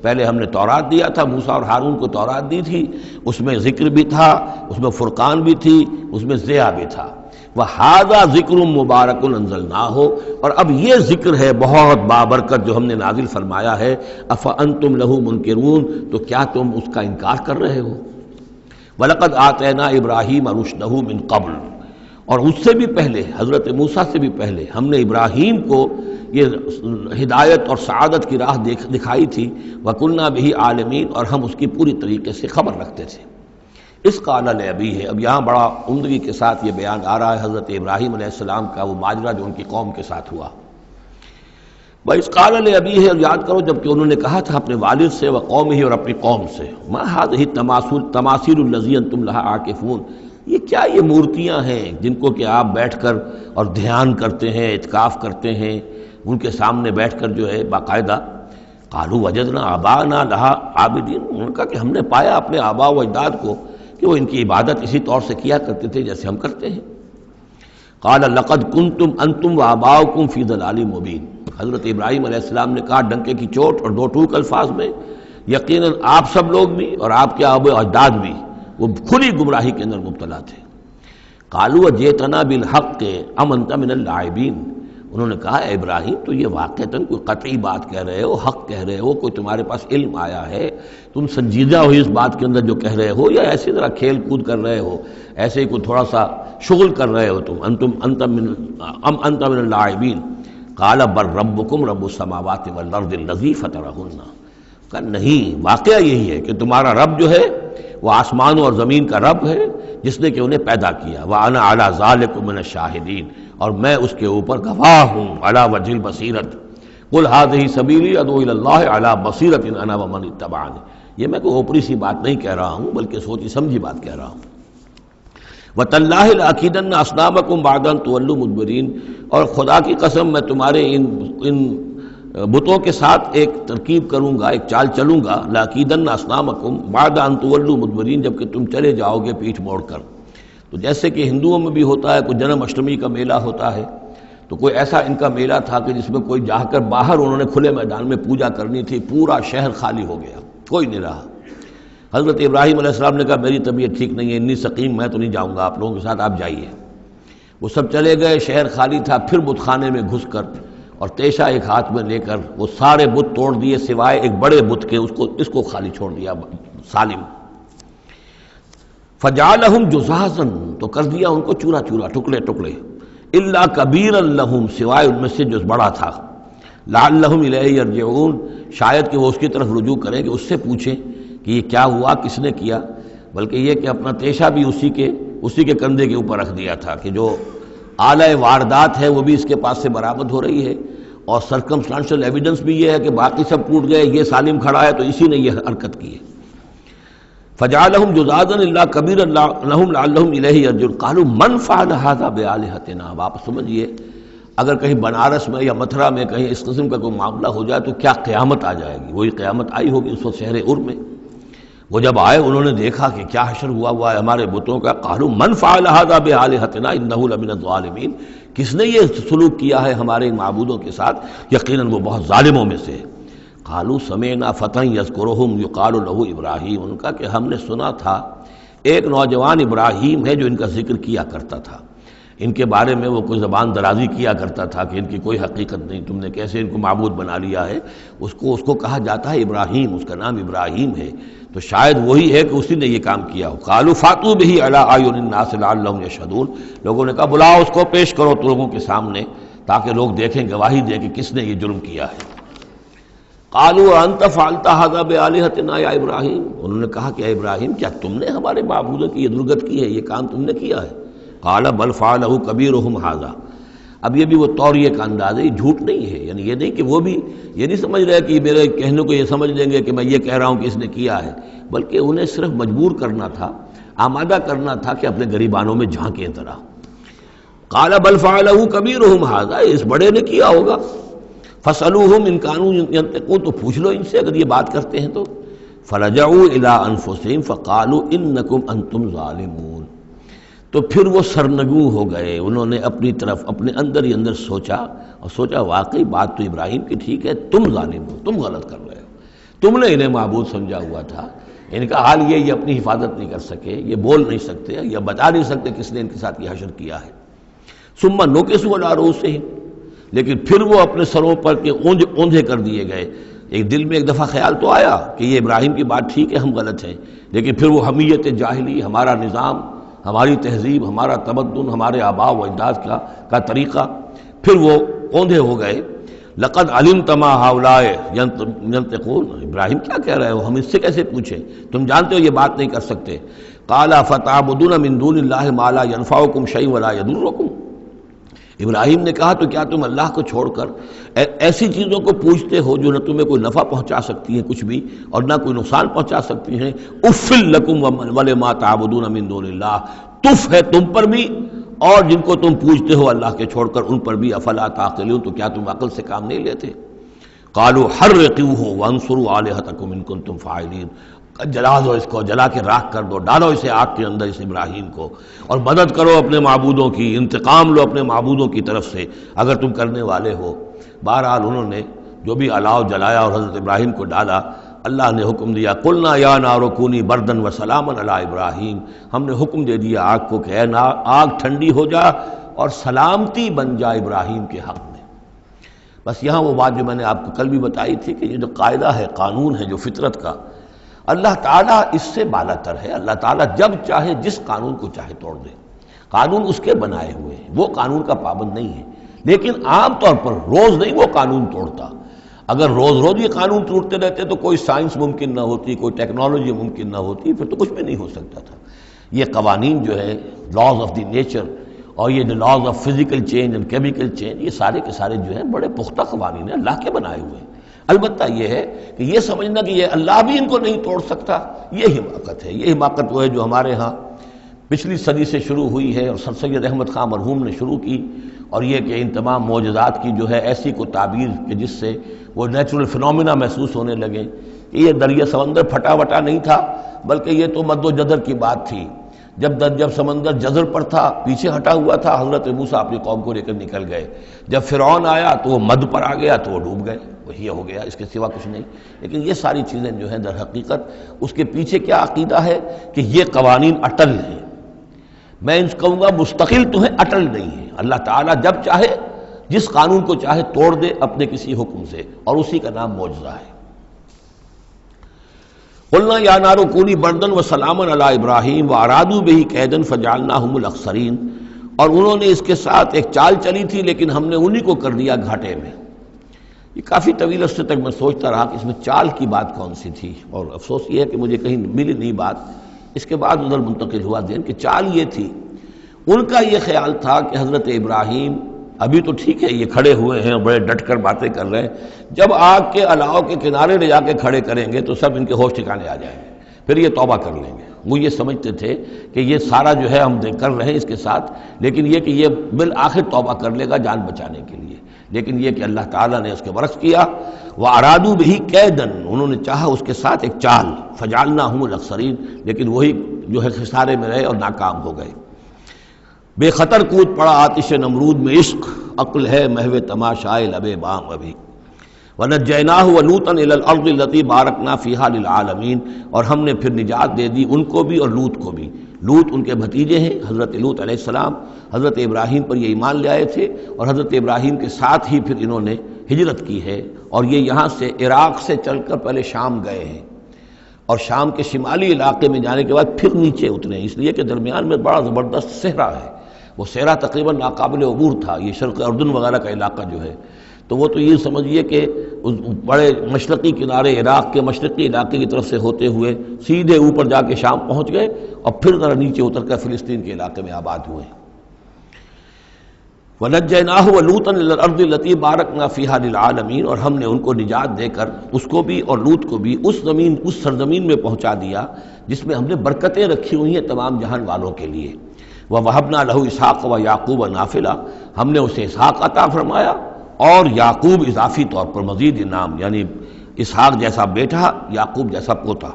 پہلے ہم نے تورات دیا تھا، موسیٰ اور ہارون کو تورات دی تھی، اس میں ذکر بھی تھا، اس میں فرقان بھی تھی، اس میں ضیاء بھی تھا۔ وَهَذَا ذِكْرٌ مُبَارَكٌ أَنزَلْنَاهُ، اور اب یہ ذکر ہے بہت بابرکت جو ہم نے نازل فرمایا ہے۔ أَفَأَنْتُمْ لَهُ مُنْكِرُونَ، تو کیا تم اس کا انکار کر رہے ہو؟ وَلَقَدْ آتَيْنَا إِبْرَاهِيمَ رُشْدَهُ مِنْ قَبْلُ، اور اس سے بھی پہلے، حضرت موسیٰ سے بھی پہلے ہم نے ابراہیم کو یہ ہدایت اور سعادت کی راہ دکھائی تھی۔ وَكُنَّا بِهِ عَالِمِينَ، اور ہم اس کی پوری طریقے سے خبر رکھتے تھے۔ اس قال لأبیہ، اب یہاں بڑا عمدگی کے ساتھ یہ بیان آ رہا ہے حضرت ابراہیم علیہ السلام کا وہ ماجرا جو ان کی قوم کے ساتھ ہوا۔ وَإِذْ قَالَ لِأَبِيهِ، اور یاد کرو جب کہ انہوں نے کہا تھا اپنے والد سے، وقومہ، اور اپنی قوم سے، مَا هَٰذِهِ التَّمَاثِيلُ الَّتِي أَنتُمْ لَهَا عَاكِفُونَ، یہ کیا یہ مورتیاں ہیں جن کو کہ آپ بیٹھ کر اور دھیان کرتے ہیں، اعتکاف کرتے ہیں، ان کے سامنے بیٹھ کر جو ہے باقاعدہ. قالوا وجدنا آباءنا لہا عابدین، انہوں نے کہا کہ ہم نے پایا اپنے آباء و اجداد کو کہ وہ ان کی عبادت اسی طور سے کیا کرتے تھے جیسے ہم کرتے ہیں. قال لقد کنتم انتم وآباؤکم فی ضلال مبین، حضرت ابراہیم علیہ السلام نے کہا ڈنکے کی چوٹ اور دو ٹوک الفاظ میں، یقیناً آپ سب لوگ بھی اور آپ کے آباء و اجداد بھی وہ کھلی گمراہی کے اندر مبتلا تھے. قالوا جئتنا بالحق ام انت من اللاعبین، انہوں نے کہا اے ابراہیم تو یہ واقعتاً کوئی قطعی بات کہہ رہے ہو، حق کہہ رہے ہو، کوئی تمہارے پاس علم آیا ہے، تم سنجیدہ ہو اس بات کے اندر جو کہہ رہے ہو، یا ایسی طرح کھیل کود کر رہے ہو، ایسے ہی کوئی تھوڑا سا شغل کر رہے ہو تم؟ انت من اللاعبین. قال بل ربکم رب السماوات والارض الذی فطرہن، کہا نہیں، واقعہ یہی ہے کہ تمہارا رب جو ہے وہ آسمانوں اور زمین کا رب ہے جس نے کہ انہیں پیدا کیا. وَأَنَا عَلَىٰ ذَلِكُم مِّنَ الشَّاهِدِينَ، اور میں اس کے اوپر گواہ ہوں. عَلَىٰ وَجْهِ الْبَصِيرَةِ قُلْ هَٰذِهِ سَبِيلِي أَدْعُو إِلَى اللَّهِ عَلَىٰ بَصِيرَةٍ أَنَا وَمَنِ اتَّبَعَنِي، یہ میں کوئی اوپری سی بات نہیں کہہ رہا ہوں بلکہ سوچی سمجھی بات کہہ رہا ہوں. وَتَاللَّهِ لَأَكِيدَنَّ أَصْنَامَكُمْ بَعْدَ أَن تُوَلُّوا مُدْبِرِينَ، اور خدا کی قسم میں تمہارے ان بتوں کے ساتھ ایک ترکیب کروں گا، ایک چال چلوں گا. لَأَكِيدَنَّ أَصْنَامَكُمْ بَعْدَ أَن تُوَلُّوا مُدْبِرِينَ، جب کہ تم چلے جاؤ گے پیٹھ موڑ کر. تو جیسے کہ ہندوؤں میں بھی ہوتا ہے، کوئی جنم اشٹمی کا میلہ ہوتا ہے، تو کوئی ایسا ان کا میلہ تھا کہ جس میں کوئی جا کر باہر انہوں نے کھلے میدان میں پوجا کرنی تھی، پورا شہر خالی ہو گیا، کوئی نہیں رہا. حضرت ابراہیم علیہ السلام نے کہا میری طبیعت ٹھیک نہیں ہے، اتنی سقیم، میں تو نہیں جاؤں گا آپ لوگوں کے ساتھ، آپ جائیے. وہ سب چلے گئے، شہر خالی تھا. پھر بت خانے میں گھس کر اور تیشا ایک ہاتھ میں لے کر وہ سارے بت توڑ دیے سوائے ایک بڑے بت کے، اس کو خالی چھوڑ دیا سالم. فجعلہم جزازا، تو کر دیا ان کو چورا چورا، ٹکڑے ٹکڑے. الا کبیرا لہم، سوائے ان میں سے جو بڑا تھا. لعلہم الیہ یرجعون، شاید کہ وہ اس کی طرف رجوع کریں کہ اس سے پوچھیں کہ یہ کیا ہوا، کس نے کیا. بلکہ یہ کہ اپنا تیشا بھی اسی کے کندھے کے اوپر رکھ دیا تھا کہ جو آلہ واردات ہے وہ بھی اس کے پاس سے برآمد ہو رہی ہے، اور سرکمسٹانشل ایویڈنس بھی یہ ہے کہ باقی سب ٹوٹ گئے، یہ سالم کھڑا ہے تو اسی نے یہ حرکت کی ہے. فجعلہم جزازا الا کبیرا لہم لعلہم الیہ یرجعون. قالوا من فعل هذا بآلہتنا، اب آپ سمجھیے اگر کہیں بنارس میں یا متھرا میں کہیں اس قسم کا کوئی معاملہ ہو جائے تو کیا قیامت آ جائے گی. وہی قیامت آئی ہوگی اس وقت شہر ار میں. وہ جب آئے انہوں نے دیکھا کہ کیا حشر ہوا ہے ہمارے بتوں کا. قالوا من فعل هذا بآلہتنا انہ لمن الظالمین، کس نے یہ سلوک کیا ہے ہمارے ان معبودوں کے ساتھ، یقیناً وہ بہت ظالموں میں سے. قالوا سمعنا فتى یذکرہم یقال له ابراہیم، ان کا کہ ہم نے سنا تھا ایک نوجوان ابراہیم ہے جو ان کا ذکر کیا کرتا تھا، ان کے بارے میں وہ کوئی زبان درازی کیا کرتا تھا کہ ان کی کوئی حقیقت نہیں، تم نے کیسے ان کو معبود بنا لیا ہے. اس کو کہا جاتا ہے ابراہیم، اس کا نام ابراہیم ہے، تو شاید وہی ہے کہ اسی نے یہ کام کیا ہو. قالوا فاتوا به علی اعین الناس لعلهم یشهدون، لوگوں نے کہا بلاؤ اس کو، پیش کرو تو لوگوں کے سامنے تاکہ لوگ دیکھیں، گواہی دیں کہ کس نے یہ جرم کیا ہے. قالوا انت فعلت هذا بآلہتنا یا ابراہیم، انہوں نے کہا کہ اے ابراہیم کیا تم نے ہمارے معبودوں کی یہ درگت کی ہے، یہ کام تم نے کیا ہے. قال بل فعلہ کبیرہم ھذا، اب یہ بھی وہ توریے کا انداز ہے، یہ جھوٹ نہیں ہے. یعنی یہ نہیں کہ وہ بھی یہ نہیں سمجھ رہے کہ میرے کہنے کو یہ سمجھ لیں گے کہ میں یہ کہہ رہا ہوں کہ اس نے کیا ہے، بلکہ انہیں صرف مجبور کرنا تھا، آمادہ کرنا تھا کہ اپنے گریبانوں میں جھانکیں طرح. قال بل فعلہ کبیرہم ھذا، اس بڑے نے کیا ہوگا. فاسألوہم ان کانوا ینطقون، تو پوچھ لو ان سے اگر یہ بات کرتے ہیں تو. فرجعوا الی انفسہم فقالوا انکم انتم ظالمون، تو پھر وہ سرنگوں ہو گئے، انہوں نے اپنی طرف اپنے اندر ہی اندر سوچا، اور سوچا واقعی بات تو ابراہیم کی ٹھیک ہے، تم ظالم ہو، تم غلط کر رہے ہو، تم نے انہیں معبود سمجھا ہوا تھا. ان کا حال یہ اپنی حفاظت نہیں کر سکے، یہ بول نہیں سکتے یا بتا نہیں سکتے کس نے ان کے ساتھ یہ حشر کیا ہے. ثم نکسوا علی رؤوسہم، لیکن پھر وہ اپنے سروں پر کے اوندھے کر دیے گئے. ایک دل میں ایک دفعہ خیال تو آیا کہ یہ ابراہیم کی بات ٹھیک ہے، ہم غلط ہیں، لیکن پھر وہ حمیت جاہلی، ہمارا نظام، ہماری تہذیب، ہمارا تمدن، ہمارے آباء و اجداد کا طریقہ، پھر وہ اوندھے ہو گئے. لقد علمت ما هؤلاء ينطقون، ابراہیم کیا کہہ رہے ہو، ہم اس سے کیسے پوچھیں، تم جانتے ہو یہ بات نہیں کر سکتے. قال فتعبدون من دون اللہ ما لا ينفعكم شيئا ولا يضركم، ابراہیم نے کہا تو کیا تم اللہ کو چھوڑ کر ایسی چیزوں کو پوچھتے ہو جو نہ تمہیں کوئی نفع پہنچا سکتی ہیں کچھ بھی اور نہ کوئی نقصان پہنچا سکتی ہیں. اف لکم ولما تعبدون من دون اللہ، تف ہے تم پر بھی اور جن کو تم پوجتے ہو اللہ کے چھوڑ کر ان پر بھی، افلا تعقلون، تو کیا تم عقل سے کام نہیں لیتے؟ قالوا حرقوه وانصروا آلهتكم ان کنتم فاعلین، جلا دو اس کو، جلا کے راکھ کر دو، ڈالو اسے آگ کے اندر، اس ابراہیم کو، اور مدد کرو اپنے معبودوں کی، انتقام لو اپنے معبودوں کی طرف سے اگر تم کرنے والے ہو۔ بہرحال انہوں نے جو بھی الاؤ جلایا اور حضرت ابراہیم کو ڈالا، اللہ نے حکم دیا قلنا یا نار کونی بردن وسلاما علی ابراہیم، ہم نے حکم دے دیا آگ کو کہ اے آگ ٹھنڈی ہو جا اور سلامتی بن جا ابراہیم کے حق میں۔ بس یہاں وہ بات جو میں نے آپ کو کل بھی بتائی تھی کہ یہ جو قاعدہ ہے، قانون ہے جو فطرت کا، اللہ تعالیٰ اس سے بالا تر ہے۔ اللہ تعالیٰ جب چاہے جس قانون کو چاہے توڑ دے، قانون اس کے بنائے ہوئے ہیں، وہ قانون کا پابند نہیں ہے، لیکن عام طور پر روز نہیں وہ قانون توڑتا۔ اگر روز روز یہ قانون ٹوٹتے رہتے تو کوئی سائنس ممکن نہ ہوتی، کوئی ٹیکنالوجی ممکن نہ ہوتی، پھر تو کچھ بھی نہیں ہو سکتا تھا۔ یہ قوانین جو ہے لاز آف دی نیچر اور یہ جو laws of physical change and chemical change, یہ سارے کے سارے جو ہیں بڑے پختہ قوانین ہیں، اللہ کے بنائے ہوئے ہیں۔ البتہ یہ ہے کہ یہ سمجھنا کہ یہ اللہ بھی ان کو نہیں توڑ سکتا، یہ حماقت ہے۔ یہ حماقت وہ ہے جو ہمارے ہاں پچھلی صدی سے شروع ہوئی ہے اور سر سید احمد خان مرحوم نے شروع کی، اور یہ کہ ان تمام معجزات کی جو ہے ایسی کو تعبیر کہ جس سے وہ نیچرل فنومینا محسوس ہونے لگے کہ یہ دریا سمندر پھٹا وٹا نہیں تھا، بلکہ یہ تو مد و جزر کی بات تھی۔ جب سمندر جزر پر تھا، پیچھے ہٹا ہوا تھا، حضرت موسیٰ اپنی قوم کو لے کر نکل گئے۔ جب فرعون آیا تو وہ مد پر آ گیا تو وہ ڈوب گئے، وہی ہو گیا، اس کے سوا کچھ نہیں۔ لیکن یہ ساری چیزیں جو ہیں در حقیقت اس کے پیچھے کیا عقیدہ ہے کہ یہ قوانین اٹل ہیں۔ میں ان کہوں گا مستقل تو ہیں، اٹل نہیں ہیں۔ اللہ تعالیٰ جب چاہے جس قانون کو چاہے توڑ دے اپنے کسی حکم سے، اور اسی کا نام معجزہ ہے۔ قلنا یا نار کونی بردن وسلاما علی ابراہیم وارادوا بہ کیدا فجعلناہم الاخسرین، اور انہوں نے اس کے ساتھ ایک چال چلی تھی لیکن ہم نے انہی کو کر دیا گھاٹے میں۔ یہ کافی طویل عرصے تک میں سوچتا رہا کہ اس میں چال کی بات کون سی تھی، اور افسوس یہ ہے کہ مجھے کہیں ملی نہیں بات۔ اس کے بعد ادھر منتقل ہوا ذہن کہ چال یہ تھی، ان کا یہ خیال تھا کہ حضرت ابراہیم ابھی تو ٹھیک ہے یہ کھڑے ہوئے ہیں، بڑے ڈٹ کر باتیں کر رہے ہیں، جب آگ کے الاؤ کے کنارے لے جا کے کھڑے کریں گے تو سب ان کے ہوش ٹھکانے آ جائیں گے، پھر یہ توبہ کر لیں گے۔ وہ یہ سمجھتے تھے کہ یہ سارا جو ہے ہم کر رہے ہیں اس کے ساتھ، لیکن یہ کہ یہ بالآخر توبہ کر لے گا جان بچانے کے لیے۔ لیکن یہ کہ اللہ تعالیٰ نے اس کے برعکس کیا، وَأَرَادُوا بِهِ كَيْدًا، انہوں نے چاہا اس کے ساتھ ایک چال، فَجَعَلْنَاهُمُ الْأَخْسَرِينَ، لیکن وہی جو ہے خسارے میں رہے اور ناکام ہو گئے۔ بے خطر کود پڑا آتش نمرود میں عشق، عقل ہے محو تماشائے لب بام ابھی۔ وَنَجَّيْنَاهُ وَلُوطًا إِلَى الْأَرْضِ الَّتِي بَارَكْنَا فِيهَا لِلْعَالَمِينَ، اور ہم نے پھر نجات دے دی ان کو بھی اور لوط کو بھی۔ لوط ان کے بھتیجے ہیں، حضرت لوط علیہ السلام حضرت ابراہیم پر یہ ایمان لے آئے تھے، اور حضرت ابراہیم کے ساتھ ہی پھر انہوں نے ہجرت کی ہے، اور یہ یہاں سے عراق سے چل کر پہلے شام گئے ہیں، اور شام کے شمالی علاقے میں جانے کے بعد پھر نیچے اترے ہیں، اس لیے کہ درمیان میں بڑا زبردست صحرا ہے۔ وہ صحرا تقریباً ناقابل عبور تھا، یہ شرق اردن وغیرہ کا علاقہ جو ہے، تو وہ تو یہ سمجھیے کہ اس بڑے مشرقی کنارے عراق کے مشرقی علاقے کی طرف سے ہوتے ہوئے سیدھے اوپر جا کے شام پہنچ گئے، اور پھر ذرا نیچے اتر کر فلسطین کے علاقے میں آباد ہوئے۔ وَنَجَّيْنَاهُ وَلُوطًا إِلَى الْأَرْضِ الَّتِي بَارَكْنَا فِيهَا لِلْعَالَمِينَ، اور ہم نے ان کو نجات دے کر اس کو بھی اور لوط کو بھی اس سرزمین میں پہنچا دیا جس میں ہم نے برکتیں رکھی ہوئی ہیں تمام جہان والوں کے لیے۔ وَوَهَبْنَا لَهُ إِسْحَاقَ وَيَعْقُوبَ نَافِلَةً، ہم نے اسے اسحاق عطا فرمایا اور یعقوب اضافی طور پر مزید انعام، یعنی اسحاق جیسا بیٹا، یعقوب جیسا پوتا۔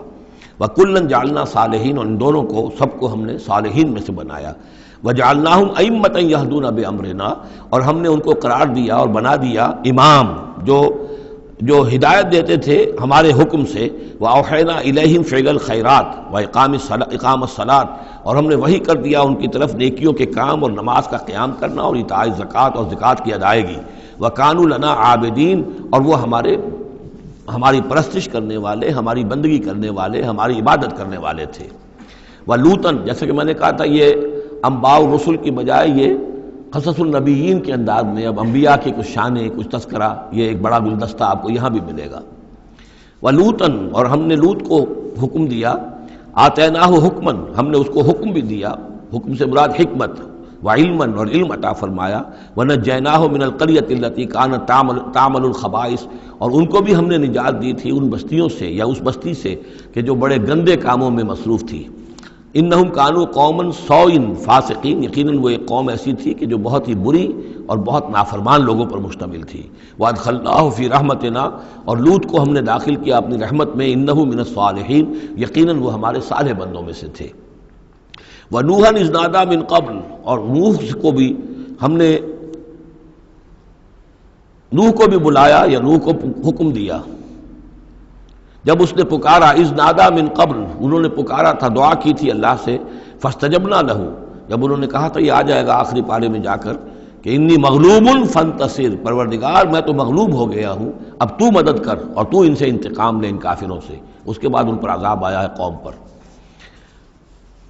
وَكُلًّا جَعَلْنَا صَالِحِينَ، اور ان دونوں کو سب کو ہم نے صالحین میں سے بنایا۔ وَجَعَلْنَاهُمْ أَئِمَّةً يَهْدُونَ بِأَمْرِنَا، اور ہم نے ان کو قرار دیا اور بنا دیا امام جو ہدایت دیتے تھے ہمارے حکم سے۔ وَأَوْحَيْنَا إِلَيْهِمْ فِعْلَ الْخَيْرَاتِ وَإِقَامَ الصَّلَاةِ، اور ہم نے وحی کر دیا ان کی طرف نیکیوں کے کام اور نماز کا قیام کرنا اور ایتاء زکوٰۃ اور زکوٰۃ کی ادائیگی۔ وَكَانُوا لَنَا عَابِدِينَ، اور وہ ہماری پرستش کرنے والے، ہماری بندگی کرنے والے، ہماری عبادت کرنے والے تھے۔ وَلُوطًا، جیسے کہ میں نے کہا تھا یہ انباء الرسل کی بجائے یہ قصص النبیین کے انداز میں اب انبیاء کی کچھ شانیں، کچھ تذکرہ، یہ ایک بڑا گلدستہ آپ کو یہاں بھی ملے گا۔ وَلُوطًا، اور ہم نے لوط کو حکم دیا، آتیناہ حکمن، ہم نے اس کو حکم بھی دیا، حکم سے مراد حکمت، وعلماً، اور علم عطا فرمایا۔ وَنَجَّيْنَاهُ مِنَ الْقَرْيَةِ الَّتِي كَانَتْ تَعْمَلُ الْخَبَائِثَ، اور ان کو بھی ہم نے نجات دی تھی ان بستیوں سے یا اس بستی سے کہ جو بڑے گندے کاموں میں مصروف تھی۔ انہم کانوا قوما سوء فاسقین، یقیناً وہ ایک قوم ایسی تھی کہ جو بہت ہی بری اور بہت نافرمان لوگوں پر مشتمل تھی۔ وادخلناہ فی رحمتنا، اور لوط کو ہم نے داخل کیا اپنی رحمت میں، انہ من الصالحین، یقیناً وہ ہمارے صالح بندوں میں سے تھے۔ ونوحا اذ نادی من قبل، اور نوح کو بھی بلایا یا نوح کو حکم دیا جب اس نے پکارا، اذ نادی من قبل، انہوں نے پکارا تھا، دعا کی تھی اللہ سے، فاستجبنا لہ، جب انہوں نے کہا تھا، یہ آ جائے گا آخری پارے میں جا کر کہ انی مغلوب فانتصر، پروردگار میں تو مغلوب ہو گیا ہوں، اب تو مدد کر اور تو ان سے انتقام لے، ان کافروں سے۔ اس کے بعد ان پر عذاب آیا ہے قوم پر۔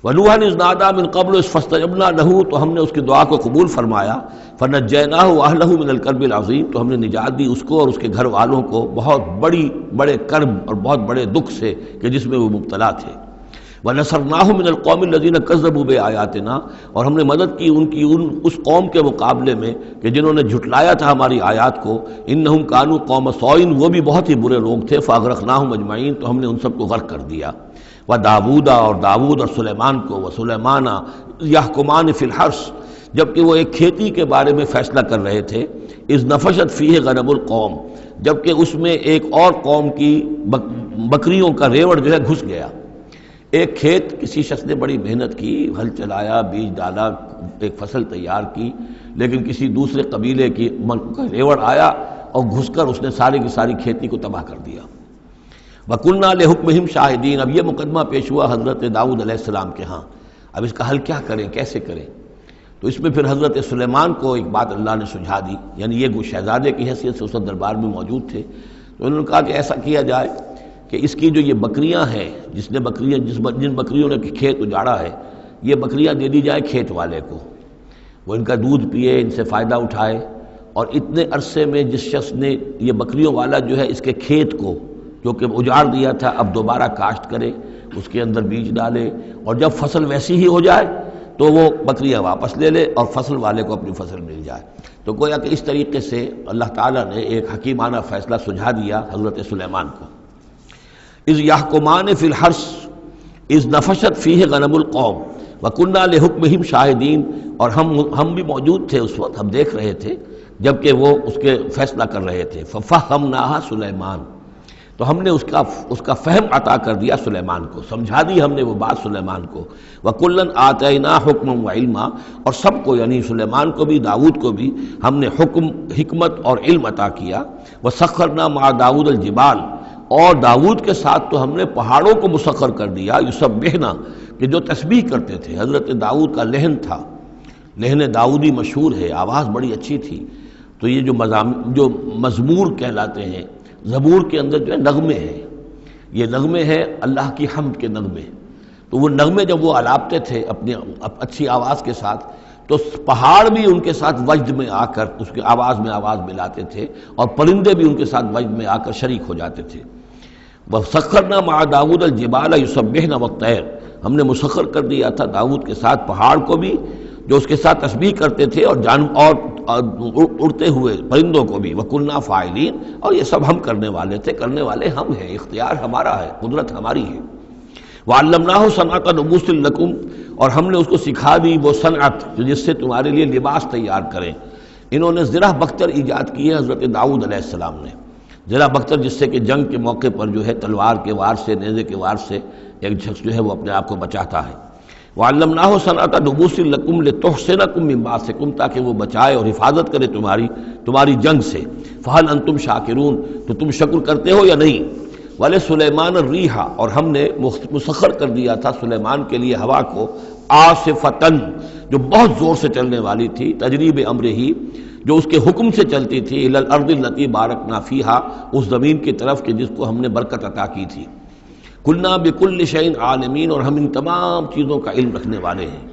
وَنُوحًا إِذْ نَادَىٰ مِن قَبْلُ فَاسْتَجَبْنَا لَهُ، تو ہم نے اس کی دعا کو قبول فرمایا، فَنَجَّيْنَاهُ وَأَهْلَهُ مِنَ الْكَرْبِ الْعَظِيمِ، تو ہم نے نجات دی اس کو اور اس کے گھر والوں کو بہت بڑے کرب اور بہت بڑے دکھ سے کہ جس میں وہ مبتلا تھے۔ وَنَصَرْنَاهُ مِنَ الْقَوْمِ الَّذِينَ كَذَّبُوا بِآيَاتِنَا، اور ہم نے مدد کی اس قوم کے مقابلے میں کہ جنہوں نے جھٹلایا تھا ہماری آیات کو، إِنَّهُمْ كَانُوا قَوْمَ سَوْءٍ، وہ بھی بہت ہی برے لوگ تھے، فَأَغْرَقْنَاهُمْ أَجْمَعِينَ، تو ہم نے ان سب کو غرق کر دیا۔ وَدَاوُودَ، اور داود اور سلیمان کو، وَسُلَيْمَانَ يَحْكُمَانِ فِي الْحَرْثِ، جبکہ وہ ایک کھیتی کے بارے میں فیصلہ کر رہے تھے، اذ نفشت فیہ غنم القوم، جبکہ اس میں ایک اور قوم کی بکریوں کا ریوڑ جو ہے گھس گیا۔ ایک کھیت کسی شخص نے بڑی محنت کی، ہل چلایا، بیج ڈالا، ایک فصل تیار کی، لیکن کسی دوسرے قبیلے کی ریوڑ آیا اور گھس کر اس نے ساری کی ساری کھیتی کو تباہ کر دیا۔ وَكُنَّا لِحُكْمِهِمْ شَاهِدِينَ، اب یہ مقدمہ پیش ہوا حضرت داؤد علیہ السلام کے ہاں، اب اس کا حل کیا کریں، کیسے کریں؟ تو اس میں پھر حضرت سلیمان کو ایک بات اللہ نے سجھا دی، یعنی یہ شہزادے کی حیثیت سے اس دربار میں موجود تھے، تو انہوں نے کہا کہ ایسا کیا جائے کہ اس کی جو یہ بکریاں ہیں، جن بکریوں نے کھیت اجاڑا ہے، یہ بکریاں دے دی جائے کھیت والے کو، وہ ان کا دودھ پیے، ان سے فائدہ اٹھائے، اور اتنے عرصے میں جس شخص نے یہ بکریوں والا جو ہے اس کے کھیت کو جو کہ اجاڑ دیا تھا اب دوبارہ کاشت کرے، اس کے اندر بیج ڈالے، اور جب فصل ویسی ہی ہو جائے تو وہ بکریاں واپس لے لے اور فصل والے کو اپنی فصل مل جائے۔ تو گویا کہ اس طریقے سے اللہ تعالیٰ نے ایک حکیمانہ فیصلہ سجھا دیا حضرت سلیمان کو۔ اذ یحکمان فی الحرث اذ نفشت فیہ غنم القوم وکننا لحکمہم شاہدین، اور ہم بھی موجود تھے اس وقت، ہم دیکھ رہے تھے جبکہ وہ اس کے فیصلہ کر رہے تھے۔ ففہمناہا سلیمان، تو ہم نے اس کا فہم عطا کر دیا سلیمان کو، سمجھا دی ہم نے وہ بات سلیمان کو۔ وَكُلًّا آتَيْنَا حُكْمًا وَعِلْمًا، اور سب کو یعنی سلیمان کو بھی داود کو بھی ہم نے حکم، حکمت اور علم عطا کیا۔ وَسَخَّرْنَا مَعَ دَاوُدَ الْجِبَالَ، اور داود کے ساتھ تو ہم نے پہاڑوں کو مسخر کر دیا، یسبحنا، کہ جو تسبیح کرتے تھے۔ حضرت داود کا لہن تھا، لہن داودی مشہور ہے، آواز بڑی اچھی تھی، تو یہ جو مزمور کہلاتے ہیں، زبور کے اندر جو ہے نغمے ہیں، یہ نغمے ہیں اللہ کی حمد کے نغمے، تو وہ نغمے جب وہ الاپتے تھے اپنی اچھی آواز کے ساتھ، تو پہاڑ بھی ان کے ساتھ وجد میں آ کر اس کی آواز میں آواز ملاتے تھے، اور پرندے بھی ان کے ساتھ وجد میں آ کر شریک ہو جاتے تھے۔ وَسَخَّرْنَا مَعَ دَاوُدَ الْجِبَالَ يُسَبِّحْنَ وَالطَّيْرَ، ہم نے مسخر کر دیا تھا داؤد کے ساتھ پہاڑ کو بھی جو اس کے ساتھ تسبیح کرتے تھے، اور اڑتے ہوئے پرندوں کو بھی۔ وَكُنَّا فَاعِلِينَ، اور یہ سب ہم کرنے والے تھے، کرنے والے ہم ہیں، اختیار ہمارا ہے، قدرت ہماری ہے۔ وَعَلَّمْنَاهُ صَنْعَةَ لُبُوسٍ لَكُمْ، اور ہم نے اس کو سکھا دی وہ صنعت جس سے تمہارے لیے لباس تیار کریں۔ انہوں نے زرہ بختر ایجاد کی ہے حضرت داؤد علیہ السلام نے، زرہ بختر جس سے کہ جنگ کے موقع پر جو ہے تلوار کے وار سے، نیزے کے وار سے ایک شخص جو ہے وہ اپنے آپ کو بچاتا ہے۔ وَعَلَّمْنَاهُ صَنْعَةَ لُبُوسٍ لَكُمْ لِتُحْصِنَكُم مِّن بَأْسِكُمْ، تاکہ وہ بچائے اور حفاظت کرے تمہاری جنگ سے۔ فَهَلْ أَنْتُمْ شَاكِرُونَ، تو تم شکر کرتے ہو یا نہیں؟ وَلِسُلَيْمَانَ الرِّيحَ، اور ہم نے مسخر کر دیا تھا سلیمان کے لیے ہوا کو، عاصفۃً، جو بہت زور سے چلنے والی تھی، تجری بِأَمْرِهِ، جو اس کے حکم سے چلتی تھی، إِلَى الْأَرْضِ الَّتِي بَارَكْنَا فِيهَا، اس زمین کی طرف کہ جس کو ہم نے برکت عطا کی تھی۔ کُلْنَا بِكُلِّ شَيْءٍ عَالِمِينَ، اور ہم ان تمام چیزوں کا علم رکھنے والے ہیں۔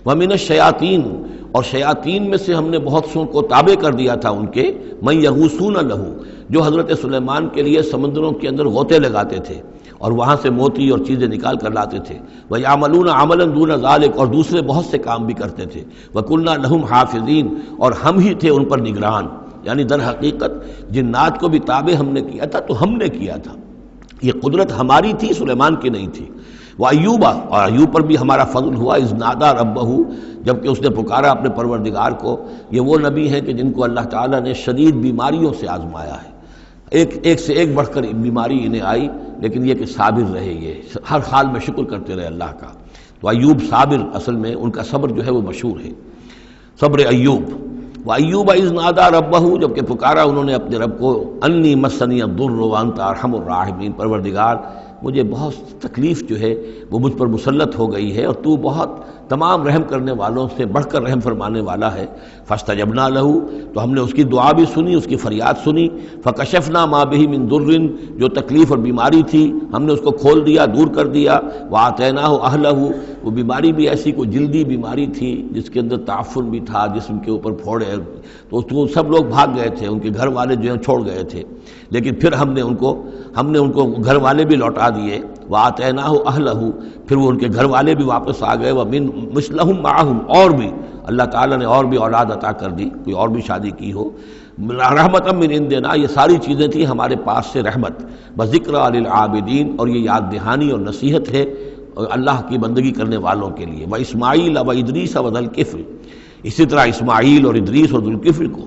وَمِنَ الشَّيَاطِينِ، اور شیاطین میں سے ہم نے بہت سو کو تابع کر دیا تھا ان کے، مَن يَغُوصُونَ لَهُ، جو حضرت سلیمان کے لیے سمندروں کے اندر غوطے لگاتے تھے اور وہاں سے موتی اور چیزیں نکال کر لاتے تھے۔ وَيَعْمَلُونَ عَمَلًا دُونَ ذَلِكَ، اور دوسرے بہت سے کام بھی کرتے تھے۔ وَكُنَّا لَهُمْ حَافِظِينَ، اور ہم ہی تھے ان پر نگران، یعنی در حقیقت جنات کو بھی تابع ہم نے کیا تھا، تو ہم نے کیا تھا، یہ قدرت ہماری تھی، سلیمان کی نہیں تھی۔ وہ ایوبا، اور ایوب پر بھی ہمارا فضل ہوا، اذ نادا ربہ، جب کہ اس نے پکارا اپنے پروردگار کو۔ یہ وہ نبی ہیں کہ جن کو اللہ تعالیٰ نے شدید بیماریوں سے آزمایا ہے، ایک سے ایک بڑھ کر بیماری انہیں آئی، لیکن یہ کہ صابر رہے، یہ ہر حال میں شکر کرتے رہے اللہ کا۔ تو ایوب صابر، اصل میں ان کا صبر جو ہے وہ مشہور ہے، صبر ایوب۔ وَأَيُّوبَ إِذْ نَادَىٰ رَبَّهُ، جب کہ پکارا انہوں نے اپنے رب کو، أَنِّي مَسَّنِيَ الضُّرُّ وَأَنْتَ أَرْحَمُ الرَّاحِمِينَ، پروردگار مجھے بہت تکلیف جو ہے وہ مجھ پر مسلط ہو گئی ہے، اور تو بہت تمام رحم کرنے والوں سے بڑھ کر رحم فرمانے والا ہے۔ فَاسْتَجَبْنَا لَهُ، تو ہم نے اس کی دعا بھی سنی، اس کی فریاد سنی۔ فَكَشَفْنَا مَا بِهِ مِن ضُرٍّ، جو تکلیف اور بیماری تھی ہم نے اس کو کھول دیا، دور کر دیا۔ وَآتَيْنَاهُ أَهْلَهُ، وہ بیماری بھی ایسی کوئی جلدی بیماری تھی جس کے اندر تعفن بھی تھا، جسم کے اوپر پھوڑے، تو سب لوگ بھاگ گئے تھے، ان کے گھر والے جو ہیں چھوڑ گئے تھے، لیکن پھر ہم نے ان کو گھر والے بھی لوٹا دیے۔ وَآتَيْنَاهُ أَهْلَهُ، پھر وہ ان کے گھر والے بھی واپس آ گئے۔ وَمِن مِثْلَهُم مَّعَهُمْ، اور بھی اللہ تعالیٰ نے اور بھی اولاد عطا کر دی، کوئی اور بھی شادی کی ہو۔ رحمتاً من عندنا، یہ ساری چیزیں تھیں ہمارے پاس سے رحمت۔ وذکریٰ للعابدین، اور یہ یاد دہانی اور نصیحت ہے اللہ کی بندگی کرنے والوں کے لیے۔ واسماعیل وادریس وذوالکفل، اسی طرح اسماعیل اور ادریس اور ذوالکفل کو۔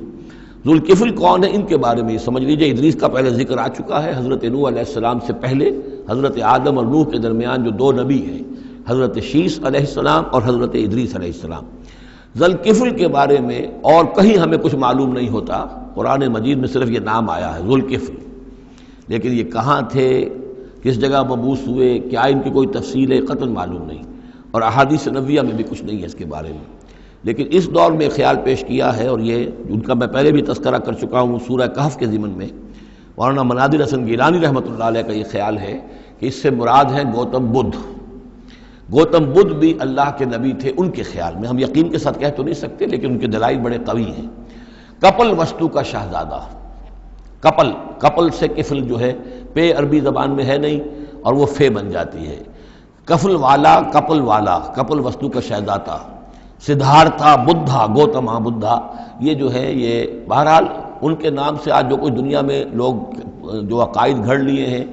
ذوالکفل کون ہے ان کے بارے میں یہ سمجھ لیجئے، ادریس کا پہلے ذکر آ چکا ہے، حضرت نوح علیہ السلام سے پہلے حضرت آدم اور نوح کے درمیان جو دو نبی ہیں، حضرت شیث علیہ السلام اور حضرت ادریس علیہ السلام۔ ذوالکفل کے بارے میں اور کہیں ہمیں کچھ معلوم نہیں ہوتا، قرآن مجید میں صرف یہ نام آیا ہے ذوالکفل، لیکن یہ کہاں تھے، کس جگہ مبعوث ہوئے، کیا ان کی کوئی تفصیل قطعاً معلوم نہیں، اور احادیث نبویہ میں بھی کچھ نہیں ہے اس کے بارے میں۔ لیکن اس دور میں خیال پیش کیا ہے، اور یہ ان کا میں پہلے بھی تذکرہ کر چکا ہوں سورہ کہف کے ضمن میں، مولانا مناظر حسن گیلانی رحمۃ اللہ علیہ کا یہ خیال ہے کہ اس سے مراد ہیں گوتم بدھ۔ گوتم بدھ بھی اللہ کے نبی تھے ان کے خیال میں، ہم یقین کے ساتھ کہہ تو نہیں سکتے، لیکن ان کے دلائل بڑے قوی ہیں۔ کپل وستو کا شہزادہ، کپل سے کفل جو ہے، پے عربی زبان میں ہے نہیں اور وہ فے بن جاتی ہے، کفل والا، کپل وستو کا شہزادہ، سدھارتھا بدھا، گوتما بدھا، یہ جو ہے یہ بہرحال ان کے نام سے آج جو کچھ دنیا میں لوگ جو عقائد گھڑ لیے ہیں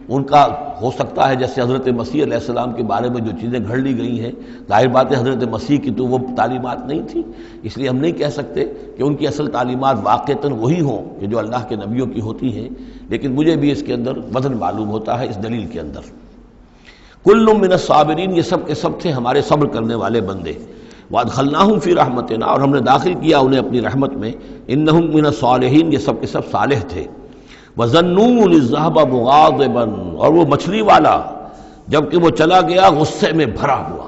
ان کا ہو سکتا ہے، جیسے حضرت مسیح علیہ السلام کے بارے میں جو چیزیں گھڑ لی گئی ہیں، ظاہر بات ہے حضرت مسیح کی تو وہ تعلیمات نہیں تھی، اس لیے ہم نہیں کہہ سکتے کہ ان کی اصل تعلیمات واقعتاً وہی ہوں کہ جو اللہ کے نبیوں کی ہوتی ہیں، لیکن مجھے بھی اس کے اندر وزن معلوم ہوتا ہے اس دلیل کے اندر۔ کل من الصابرین، یہ سب کے سب تھے ہمارے صبر کرنے والے بندے۔ وادخلناہم فی رحمتنا، اور ہم نے داخل کیا انہیں اپنی رحمت میں۔ انہم من الصالحین، یہ سب کے سب صالح تھے۔ وظنون اذ ذهب مغاضبا، اور وہ مچھلی والا جب کہ وہ چلا گیا غصے میں بھرا ہوا،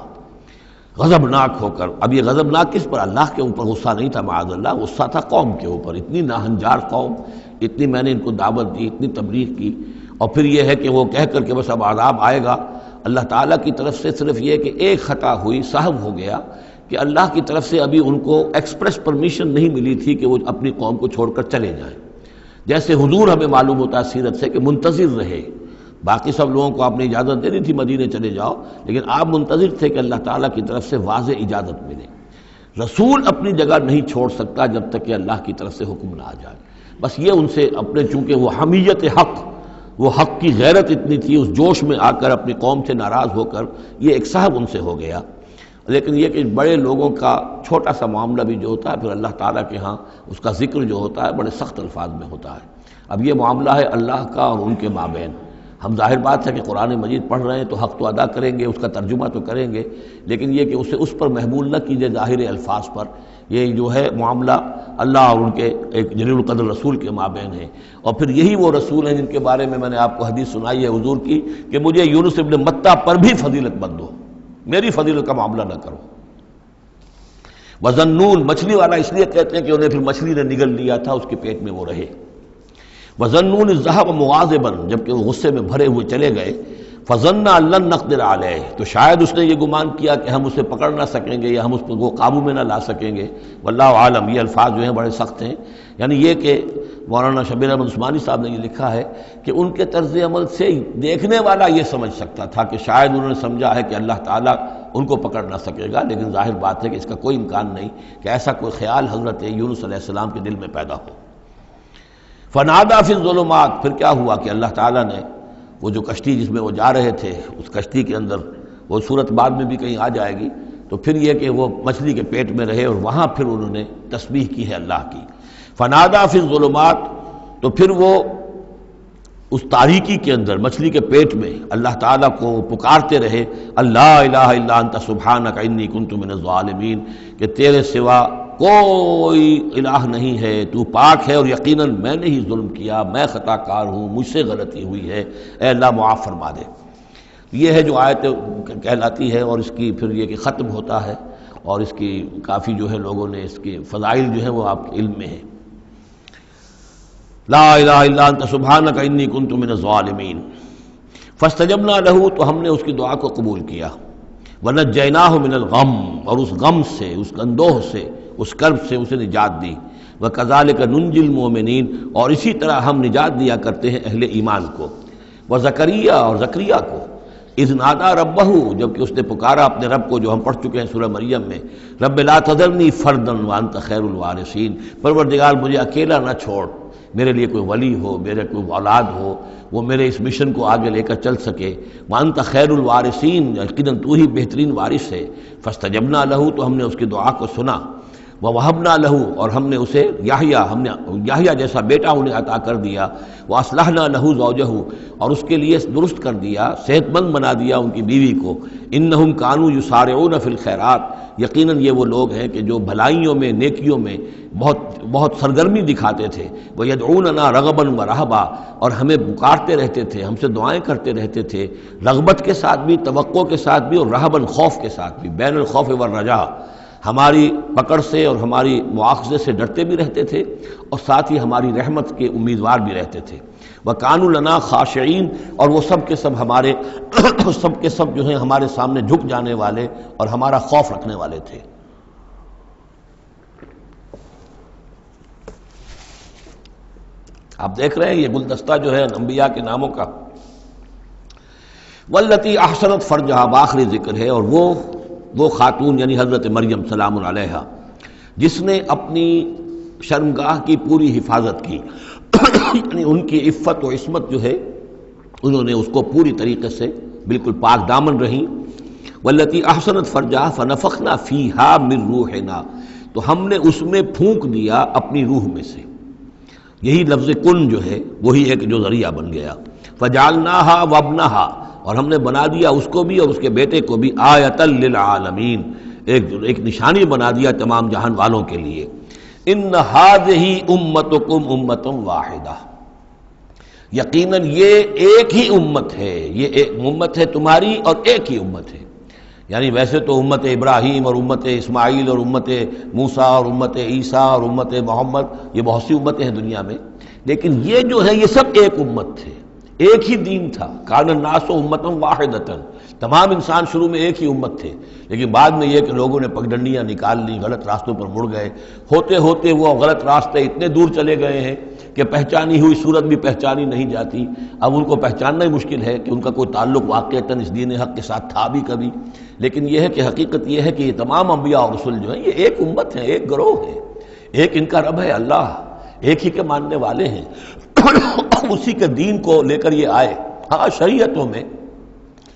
غضبناک ہو کر۔ اب یہ غضبناک کس پر؟ اللہ کے اوپر غصہ نہیں تھا معاذ اللہ، غصہ تھا قوم کے اوپر، اتنی ناہنجار قوم، اتنی میں نے ان کو دعوت دی، اتنی تبلیغ کی، اور پھر یہ ہے کہ وہ کہہ کر کے بس اب عذاب آئے گا۔ اللہ تعالیٰ کی طرف سے صرف یہ کہ ایک خطا ہوئی، سہو ہو گیا کہ اللہ کی طرف سے ابھی ان کو ایکسپریس پرمیشن نہیں ملی تھی کہ وہ اپنی قوم کو چھوڑ کر چلے جائیں۔ جیسے حضور ہمیں معلوم ہوتا ہے سیرت سے کہ منتظر رہے، باقی سب لوگوں کو آپ نے اجازت دے دی تھی مدینے چلے جاؤ، لیکن آپ منتظر تھے کہ اللہ تعالیٰ کی طرف سے واضح اجازت ملے۔ رسول اپنی جگہ نہیں چھوڑ سکتا جب تک کہ اللہ کی طرف سے حکم نہ آ جائے، بس یہ ان سے اپنے، چونکہ وہ حمیت حق، وہ حق کی غیرت اتنی تھی، اس جوش میں آ کر اپنی قوم سے ناراض ہو کر یہ ایک صاحب ان سے ہو گیا۔ لیکن یہ کہ بڑے لوگوں کا چھوٹا سا معاملہ بھی جو ہوتا ہے پھر اللہ تعالیٰ کے ہاں اس کا ذکر جو ہوتا ہے بڑے سخت الفاظ میں ہوتا ہے۔ اب یہ معاملہ ہے اللہ کا اور ان کے مابین، ہم ظاہر بات ہے کہ قرآن مجید پڑھ رہے ہیں تو حق تو ادا کریں گے، اس کا ترجمہ تو کریں گے، لیکن یہ کہ اسے اس پر محمول نہ کیجیے ظاہر الفاظ پر، یہ جو ہے معاملہ اللہ اور ان کے ایک جلیل القدر رسول کے مابین ہے۔ اور پھر یہی وہ رسول ہیں جن کے بارے میں میں نے آپ کو حدیث سنائی ہے حضور کی کہ مجھے یونس ابن متیٰ پر بھی فضیلت مت دو، میری فضیلت کا معاملہ نہ کرو۔ وظنون، مچھلی والا اس لیے کہتے ہیں کہ انہیں پھر مچھلی نے نگل لیا تھا، اس کے پیٹ میں وہ رہے۔ وظنون اذ ذهب مغاضبا، جبکہ وہ غصے میں بھرے ہوئے چلے گئے۔ فظن ان لن نقدر علیہ، تو شاید اس نے یہ گمان کیا کہ ہم اسے پکڑ نہ سکیں گے یا ہم اس کو قابو میں نہ لا سکیں گے۔ واللہ عالم، یہ الفاظ جو ہیں بڑے سخت ہیں، یعنی یہ کہ مولانا شبیر احمد عثمانی صاحب نے یہ لکھا ہے کہ ان کے طرز عمل سے دیکھنے والا یہ سمجھ سکتا تھا کہ شاید انہوں نے سمجھا ہے کہ اللہ تعالیٰ ان کو پکڑ نہ سکے گا، لیکن ظاہر بات ہے کہ اس کا کوئی امکان نہیں کہ ایسا کوئی خیال حضرت یونس علیہ السلام کے دل میں پیدا ہو۔ فنادا فی الظلمات، پھر کیا ہوا کہ اللہ تعالیٰ نے وہ جو کشتی جس میں وہ جا رہے تھے، اس کشتی کے اندر وہ صورت بعد میں بھی کہیں آ جائے گی. تو پھر یہ کہ وہ مچھلی کے پیٹ میں رہے اور وہاں پھر انہوں نے تسبیح کی ہے اللہ کی. فنادا فی الظلمات، تو پھر وہ اس تاریکی کے اندر مچھلی کے پیٹ میں اللہ تعالیٰ کو پکارتے رہے، اللہ الہ الا انت سبحانک انی کنت من الظالمین، کہ تیرے سوا کوئی الہ نہیں ہے، تو پاک ہے اور یقیناً میں نے ہی ظلم کیا، میں خطا کار ہوں، مجھ سے غلطی ہوئی ہے، اے اللہ معاف فرما دے. یہ ہے جو آیت کہلاتی ہے، اور اس کی پھر یہ کہ ختم ہوتا ہے، اور اس کی کافی جو ہے لوگوں نے اس کے فضائل جو ہیں وہ آپ کے علم میں ہیں. لا الہ الا انت سبحانک انی کنت من الظالمین فاستجبنا لہ، تو ہم نے اس کی دعا کو قبول کیا. ونجیناہ من الغم، اور اس غم سے، اس اندوہ سے، اس کرب سے اسے نجات دی. وکذالک ننجی المؤمنین، اور اسی طرح ہم نجات دیا کرتے ہیں اہل ایمان کو. وزکریا، اور زکریا کو، اذ نادا ربہ، جبکہ اس نے پکارا اپنے رب کو، جو ہم پڑھ چکے ہیں سورہ مریم میں، رب لا تذرنی فردا وانت خیر الوارثین، پروردگار مجھے اکیلا نہ چھوڑ، میرے لیے کوئی ولی ہو، میرے کوئی اولاد ہو، وہ میرے اس مشن کو آگے لے کر چل سکے. وانت خیر الوارثین، یقیناً تو ہی بہترین وارث ہے. فاستجبنا لہ، تو ہم نے اس کی دعا کو سنا. ووہبنا لہ، اور ہم نے اسے یحییٰ، ہم نے یحییٰ جیسا بیٹا انہیں عطا کر دیا. واصلحنا لہ زوجہ، اور اس کے لیے درست کر دیا، صحت مند بنا دیا ان کی بیوی کو. انہم کانوا یسارعون فی الخیرات، یقیناً یہ وہ لوگ ہیں کہ جو بھلائیوں میں، نیکیوں میں بہت سرگرمی دکھاتے تھے. وَيَدْعُونَنَا رَغَبًا وَرَهْبًا، اور ہمیں پکارتے رہتے تھے، ہم سے دعائیں کرتے رہتے تھے، رغبت کے ساتھ بھی، توقع کے ساتھ بھی، اور رہباً خوف کے ساتھ بھی، بین الخوف والرجاء، ہماری پکڑ سے اور ہماری مواخذے سے ڈرتے بھی رہتے تھے، اور ساتھ ہی ہماری رحمت کے امیدوار بھی رہتے تھے. وَكَانُوا لَنَا خَاشِعِينَ، اور وہ سب کے سب ہمارے سب کے سب جو ہیں ہمارے سامنے جھک جانے والے اور ہمارا خوف رکھنے والے تھے. آپ دیکھ رہے ہیں یہ گلدستہ جو ہے انبیاء کے ناموں کا. واللتی احسنت فرجہا، آخری ذکر ہے، اور وہ خاتون یعنی حضرت مریم سلام علیہا، جس نے اپنی شرمگاہ کی پوری حفاظت کی، یعنی ان کی عفت و عصمت جو ہے انہوں نے اس کو پوری طریقے سے بالکل پاک دامن رہیں. واللتی احسنت فرجہا فنفخنا فیہا من روحنا، تو ہم نے اس میں پھونک دیا اپنی روح میں سے. یہی لفظ کن جو ہے وہی ایک جو ذریعہ بن گیا. فجعلناہا وابنہا، اور ہم نے بنا دیا اس کو بھی اور اس کے بیٹے کو بھی آیۃ للعالمین، ایک نشانی بنا دیا تمام جہان والوں کے لیے. ان ہذہ امتکم امۃ واحدہ، یقیناً یہ ایک ہی امت ہے، یہ ایک امت ہے تمہاری اور ایک ہی امت ہے. یعنی ویسے تو امت ابراہیم اور امت اسماعیل اور امت موسیٰ اور امت عیسیٰ اور امت محمد، یہ بہت سی امتیں ہیں دنیا میں، لیکن یہ جو ہے یہ سب ایک امت تھے، ایک ہی دین تھا. کان الناس امۃ واحدۃ، تمام انسان شروع میں ایک ہی امت تھے، لیکن بعد میں یہ کہ لوگوں نے پگڈنڈیاں نکال لی، غلط راستوں پر مڑ گئے. ہوتے ہوتے وہ غلط راستے اتنے دور چلے گئے ہیں کہ پہچانی ہوئی صورت بھی پہچانی نہیں جاتی. اب ان کو پہچاننا ہی مشکل ہے کہ ان کا کوئی تعلق واقعتاً اس دین حق کے ساتھ تھا بھی کبھی. لیکن یہ ہے کہ حقیقت یہ ہے کہ یہ تمام انبیاء اور رسول جو ہیں یہ ایک امت ہیں، ایک گروہ ہے، ایک ان کا رب ہے اللہ، ایک ہی کے ماننے والے ہیں، اسی کے دین کو لے کر یہ آئے. ہاں شریعتوں میں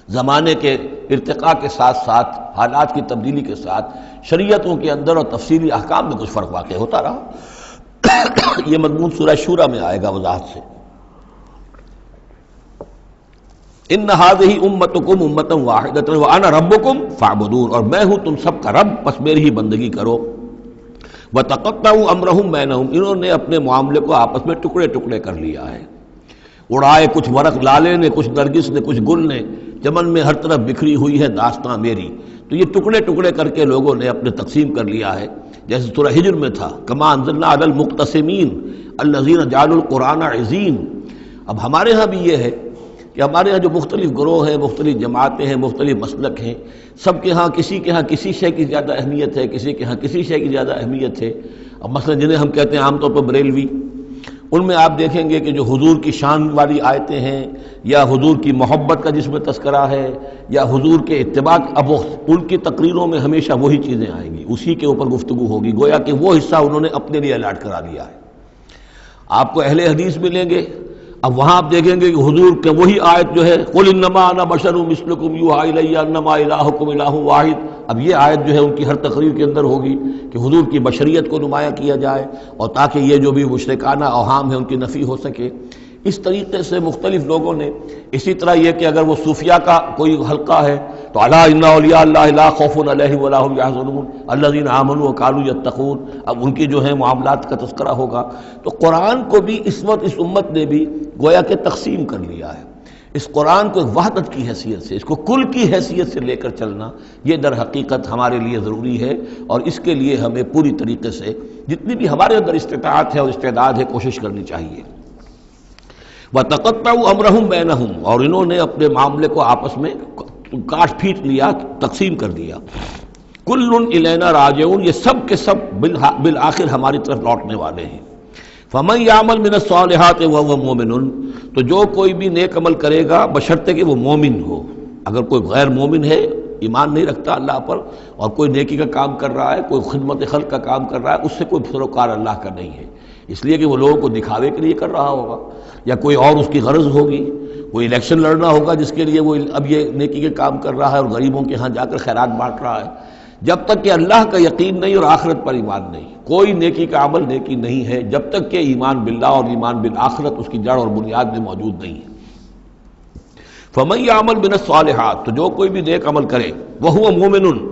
زمانے کے ارتقاء کے ساتھ ساتھ، حالات کی تبدیلی کے ساتھ، شریعتوں کے اندر اور تفصیلی احکام میں کچھ فرق واقع ہوتا رہا. یہ مضمون سورہ شورى میں آئے گا وضاحت سے. ان ہذہ امتکم امۃ واحدۃ وانا ربکم فاعبدون، اور میں ہوں تم سب کا رب، بس میری ہی بندگی کرو. وتقطعوا امرهم بینہم، انہوں نے اپنے معاملے کو آپس میں ٹکڑے ٹکڑے کر لیا ہے. اڑائے کچھ ورق لالے نے، کچھ نرگس نے، کچھ گل نے، چمن میں ہر طرف بکھری ہوئی ہے داستاں میری. تو یہ ٹکڑے ٹکڑے کر کے لوگوں نے اپنے تقسیم کر لیا ہے. جیسے سورہ ہجر میں تھا، کما انزلنا علی المقتسمین الذین جعلوا القرآن عضین. اب ہمارے ہاں بھی یہ ہے کہ ہمارے ہاں جو مختلف گروہ ہیں، مختلف جماعتیں ہیں، مختلف مسلک ہیں، سب کے ہاں کسی شے کی زیادہ اہمیت ہے، کسی کے ہاں کسی شے کی زیادہ اہمیت ہے. اب مثلا جنہیں ہم کہتے ہیں عام طور پر بریلوی، ان میں آپ دیکھیں گے کہ جو حضور کی شان والی آیتیں ہیں، یا حضور کی محبت کا جس میں تذکرہ ہے، یا حضور کے اتباع، اب ان کی تقریروں میں ہمیشہ وہی چیزیں آئیں گی، اسی کے اوپر گفتگو ہوگی، گویا کہ وہ حصہ انہوں نے اپنے لیے الاٹ کرا لیا ہے. آپ کو اہل حدیث ملیں گے، اب وہاں آپ دیکھیں گے کہ حضور کے وہی آیت جو ہے قل انما انا بشر مثلکم یوحی الی انما الہکم الہ واحد، اب یہ آیت جو ہے ان کی ہر تقریر کے اندر ہوگی کہ حضور کی بشریت کو نمایاں کیا جائے اور تاکہ یہ جو بھی مشرکانہ اوہام ہے ان کی نفی ہو سکے۔ اس طریقے سے مختلف لوگوں نے، اسی طرح یہ کہ اگر وہ صوفیہ کا کوئی حلقہ ہے تو الا ان اولیاء اللہ لا خوف علیہم ولا هم يحزنون الذین آمنوا وكانوا يتقون، اب ان کی جو ہے معاملات کا تذکرہ ہوگا۔ تو قرآن کو بھی اس وقت اس امت نے بھی گویا کہ تقسیم کر لیا ہے۔ اس قرآن کو ایک وحدت کی حیثیت سے، اس کو کل کی حیثیت سے لے کر چلنا، یہ در حقیقت ہمارے لیے ضروری ہے، اور اس کے لیے ہمیں پوری طریقے سے جتنی بھی ہمارے اندر استطاعت ہے اور استعداد ہے کوشش کرنی چاہیے۔ وَتَقَطَّعُوا أَمْرَهُمْ بَيْنَهُمْ، اور انہوں نے اپنے معاملے کو آپس میں کاٹ پھینٹ لیا، تقسیم کر دیا۔ كُلٌّ إِلَيْنَا رَاجِعُونَ، یہ سب کے سب بالآخر ہماری طرف لوٹنے والے ہیں۔ فَمَن يَعْمَلْ مِنَ الصَّالِحَاتِ وَهُوَ مُؤْمِنٌ، تو جو کوئی بھی نیک عمل کرے گا بشرطے کہ وہ مومن ہو۔ اگر کوئی غیر مومن ہے، ایمان نہیں رکھتا اللہ پر، اور کوئی نیکی کا کام کر رہا ہے، کوئی خدمت خلق کا کام کر رہا ہے، اس سے کوئی سروکار اللہ کا نہیں ہے، اس لیے کہ وہ لوگوں کو دکھاوے کے لیے کر رہا ہوگا، یا کوئی اور اس کی غرض ہوگی، کوئی الیکشن لڑنا ہوگا جس کے لیے وہ اب یہ نیکی کے کام کر رہا ہے اور غریبوں کے ہاں جا کر خیرات بانٹ رہا ہے۔ جب تک کہ اللہ کا یقین نہیں اور آخرت پر ایمان نہیں، کوئی نیکی کا عمل نیکی نہیں ہے جب تک کہ ایمان باللہ اور ایمان بالآخرت اس کی جڑ اور بنیاد میں موجود نہیں ہے۔ فَمَن يَعْمَلْ مِنَ الصَّالِحَاتِ، تو جو کوئی بھی نیک عمل کرے وَهُوَ مُؤْمِنٌ،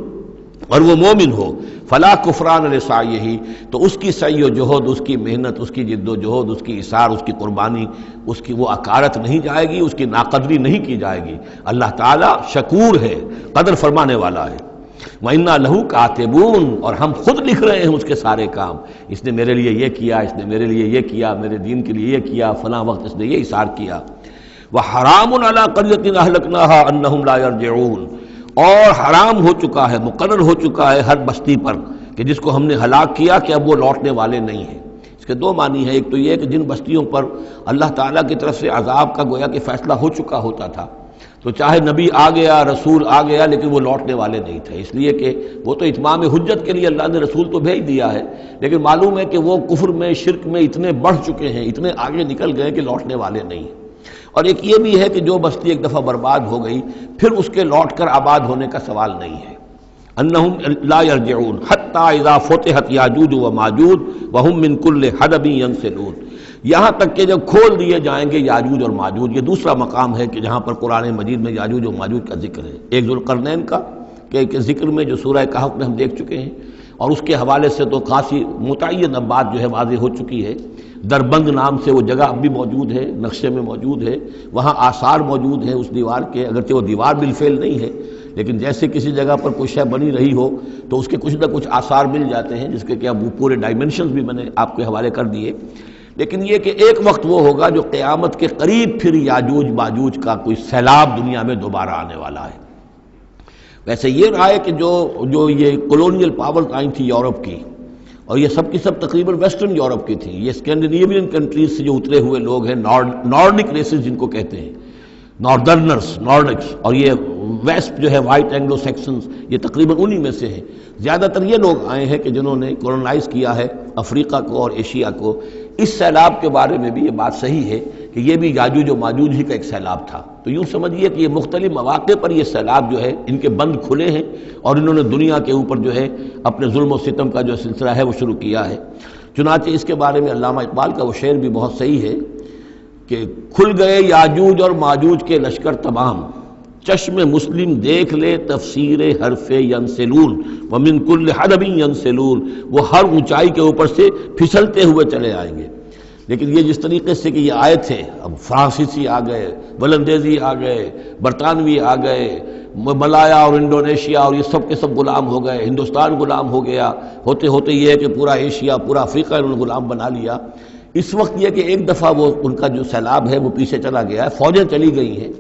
اور وہ مومن ہو، فلا کفران لسعیہ، تو اس کی سعی و جہد، اس کی محنت، اس کی جد و جہد، اس کی اثار، اس کی قربانی، اس کی وہ اکارت نہیں جائے گی، اس کی ناقدری نہیں کی جائے گی۔ اللہ تعالیٰ شکور ہے، قدر فرمانے والا ہے۔ وَإِنَّا لَهُ كَاتِبُونَ، اور ہم خود لکھ رہے ہیں اس کے سارے کام، اس نے میرے لیے یہ کیا، اس نے میرے لیے یہ کیا، میرے دین کے لیے یہ کیا، فلاں وقت اس نے یہ اثار کیا۔ وَحَرَامٌ عَلَىٰ قَرْيَةٍ أَهْلَكْنَاهَا أَنَّهُمْ لَا يَرْجِعُونَ، اور حرام ہو چکا ہے، مقرر ہو چکا ہے ہر بستی پر کہ جس کو ہم نے ہلاک کیا کہ اب وہ لوٹنے والے نہیں ہیں۔ اس کے دو معنی ہیں، ایک تو یہ کہ جن بستیوں پر اللہ تعالیٰ کی طرف سے عذاب کا گویا کہ فیصلہ ہو چکا ہوتا تھا، تو چاہے نبی آ گیا، رسول آ گیا، لیکن وہ لوٹنے والے نہیں تھے، اس لیے کہ وہ تو اتمام حجت کے لیے اللہ نے رسول تو بھیج دیا ہے، لیکن معلوم ہے کہ وہ کفر میں، شرک میں اتنے بڑھ چکے ہیں، اتنے آگے نکل گئے کہ لوٹنے والے نہیں ہیں۔ اور ایک یہ بھی ہے کہ جو بستی ایک دفعہ برباد ہو گئی پھر اس کے لوٹ کر آباد ہونے کا سوال نہیں ہے۔ انہم لا یرجعون حتی اذا فتحت یاجوج و ماجوج وہم من کل حدب ینسلون، یہاں تک کہ جب کھول دیے جائیں گے یاجوج اور ماجوج۔ یہ دوسرا مقام ہے کہ جہاں پر قرآن مجید میں یاجوج و ماجوج کا ذکر ہے، ایک ذوالقرنین کا کہ ذکر میں جو سورہ کہف میں ہم دیکھ چکے ہیں، اور اس کے حوالے سے تو خاصی متعین اب بات جو ہے واضح ہو چکی ہے۔ دربند نام سے وہ جگہ اب بھی موجود ہے، نقشے میں موجود ہے، وہاں آثار موجود ہیں اس دیوار کے، اگرچہ وہ دیوار بالفعل نہیں ہے، لیکن جیسے کسی جگہ پر کوئی شے بنی رہی ہو تو اس کے کچھ نہ کچھ آثار مل جاتے ہیں، جس کے کہ اب وہ پورے ڈائمنشنز بھی میں نے آپ کے حوالے کر دیے۔ لیکن یہ کہ ایک وقت وہ ہوگا جو قیامت کے قریب پھر یاجوج ماجوج کا کوئی سیلاب دنیا میں دوبارہ آنے والا ہے۔ ویسے یہ رہا ہے کہ جو یہ کولونیل پاورز آئی تھی یورپ کی، اور یہ سب کی سب تقریباً ویسٹرن یورپ کی تھی، یہ اسکینڈینیوین کنٹریز سے جو اترے ہوئے لوگ ہیں، نارڈک ریسز جن کو کہتے ہیں، ناردرنرز، نارڈکس، اور یہ ویسٹ جو ہے وائٹ اینگلو سیکسنز، یہ تقریباً انہی میں سے ہیں۔ زیادہ تر یہ لوگ آئے ہیں کہ جنہوں نے کولونائز کیا ہے افریقہ کو اور ایشیا کو۔ اس سیلاب کے بارے میں بھی یہ بات صحیح ہے کہ یہ بھی یاجوج و ماجوج ہی کا ایک سیلاب تھا، تو یوں سمجھیے کہ یہ مختلف مواقع پر یہ سیلاب جو ہے ان کے بند کھلے ہیں، اور انہوں نے دنیا کے اوپر جو ہے اپنے ظلم و ستم کا جو سلسلہ ہے وہ شروع کیا ہے۔ چنانچہ اس کے بارے میں علامہ اقبال کا وہ شعر بھی بہت صحیح ہے کہ کھل گئے یاجوج اور ماجوج کے لشکر تمام، چشم مسلم دیکھ لے تفسیر حرف ینسلون ومن کل حدب ینسلون، وہ ہر اونچائی کے اوپر سے پھسلتے ہوئے چلے آئیں گے۔ لیکن یہ جس طریقے سے کہ یہ آئے تھے، اب فرانسیسی آ گئے، ولندیزی آ گئے، برطانوی آ گئے، ملایا اور انڈونیشیا اور یہ سب کے سب غلام ہو گئے، ہندوستان غلام ہو گیا، ہوتے ہوتے یہ ہے کہ پورا ایشیا، پورا افریقہ انہوں نے غلام بنا لیا۔ اس وقت یہ کہ ایک دفعہ وہ ان کا جو سیلاب ہے وہ پیچھے چلا گیا ہے، فوجیں چلی گئی ہیں،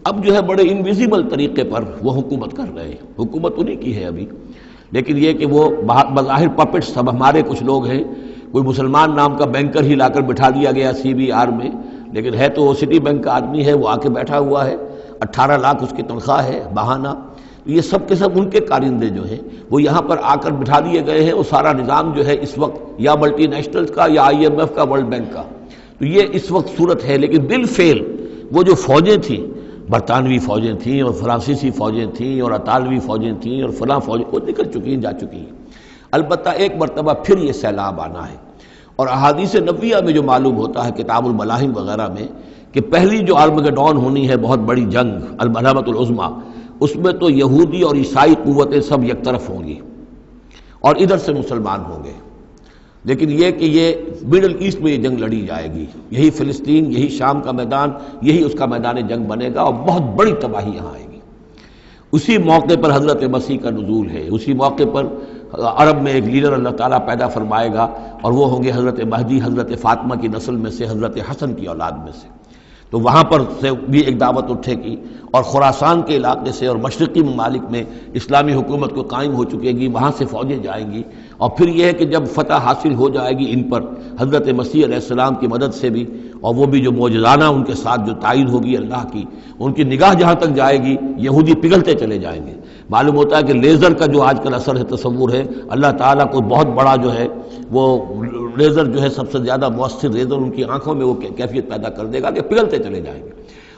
اب جو ہے بڑے انویزیبل طریقے پر وہ حکومت کر رہے ہیں، حکومت انہی کی ہے ابھی، لیکن یہ کہ وہ بظاہر پپٹس سب ہمارے کچھ لوگ ہیں، کوئی مسلمان نام کا بینکر ہی لا کر بٹھا دیا گیا CBR میں، لیکن ہے تو وہ سٹی بینک کا آدمی ہے، وہ آ کے بیٹھا ہوا ہے، 18 لاکھ اس کی تنخواہ ہے بہانہ۔ یہ سب کے سب ان کے کارندے جو ہیں وہ یہاں پر آ کر بٹھا دیے گئے ہیں، وہ سارا نظام جو ہے اس وقت یا ملٹی نیشنلز کا یا IMF کا، ورلڈ بینک کا، تو یہ اس وقت صورت ہے، لیکن بالفعل وہ جو فوجیں تھیں، برطانوی فوجیں تھیں اور فرانسیسی فوجیں تھیں اور اطالوی فوجیں تھیں اور فلاں فوجیں، وہ نکل چکی ہیں، جا چکی ہیں۔ البتہ ایک مرتبہ پھر یہ سیلاب آنا ہے، اور احادیث نبویہ میں جو معلوم ہوتا ہے کتاب الملاحم وغیرہ میں کہ پہلی جو آرمگڈون ہونی ہے، بہت بڑی جنگ الملحمۃ العظمیٰ، اس میں تو یہودی اور عیسائی قوتیں سب یک طرف ہوں گی اور ادھر سے مسلمان ہوں گے، لیکن یہ کہ یہ مڈل ایسٹ میں یہ جنگ لڑی جائے گی، یہی فلسطین، یہی شام کا میدان، یہی اس کا میدان جنگ بنے گا، اور بہت بڑی تباہی یہاں آئے گی۔ اسی موقع پر حضرت مسیح کا نزول ہے، اسی موقع پر عرب میں ایک لیڈر اللہ تعالیٰ پیدا فرمائے گا، اور وہ ہوں گے حضرت مہدی، حضرت فاطمہ کی نسل میں سے، حضرت حسن کی اولاد میں سے۔ تو وہاں پر سے بھی ایک دعوت اٹھے گی، اور خراسان کے علاقے سے اور مشرقی ممالک میں اسلامی حکومت کو قائم ہو چکے گی، وہاں سے فوجیں جائیں گی، اور پھر یہ ہے کہ جب فتح حاصل ہو جائے گی ان پر حضرت مسیح علیہ السلام کی مدد سے بھی، اور وہ بھی جو معجزانہ ان کے ساتھ جو تائید ہوگی اللہ کی، ان کی نگاہ جہاں تک جائے گی یہودی پگھلتے چلے جائیں گے۔ معلوم ہوتا ہے کہ لیزر کا جو آج کل اثر ہے، تصور ہے، اللہ تعالیٰ کو بہت بڑا جو ہے وہ لیزر جو ہے سب سے زیادہ مؤثر لیزر ان کی آنکھوں میں وہ کیفیت پیدا کر دے گا کہ پگھلتے چلے جائیں گے۔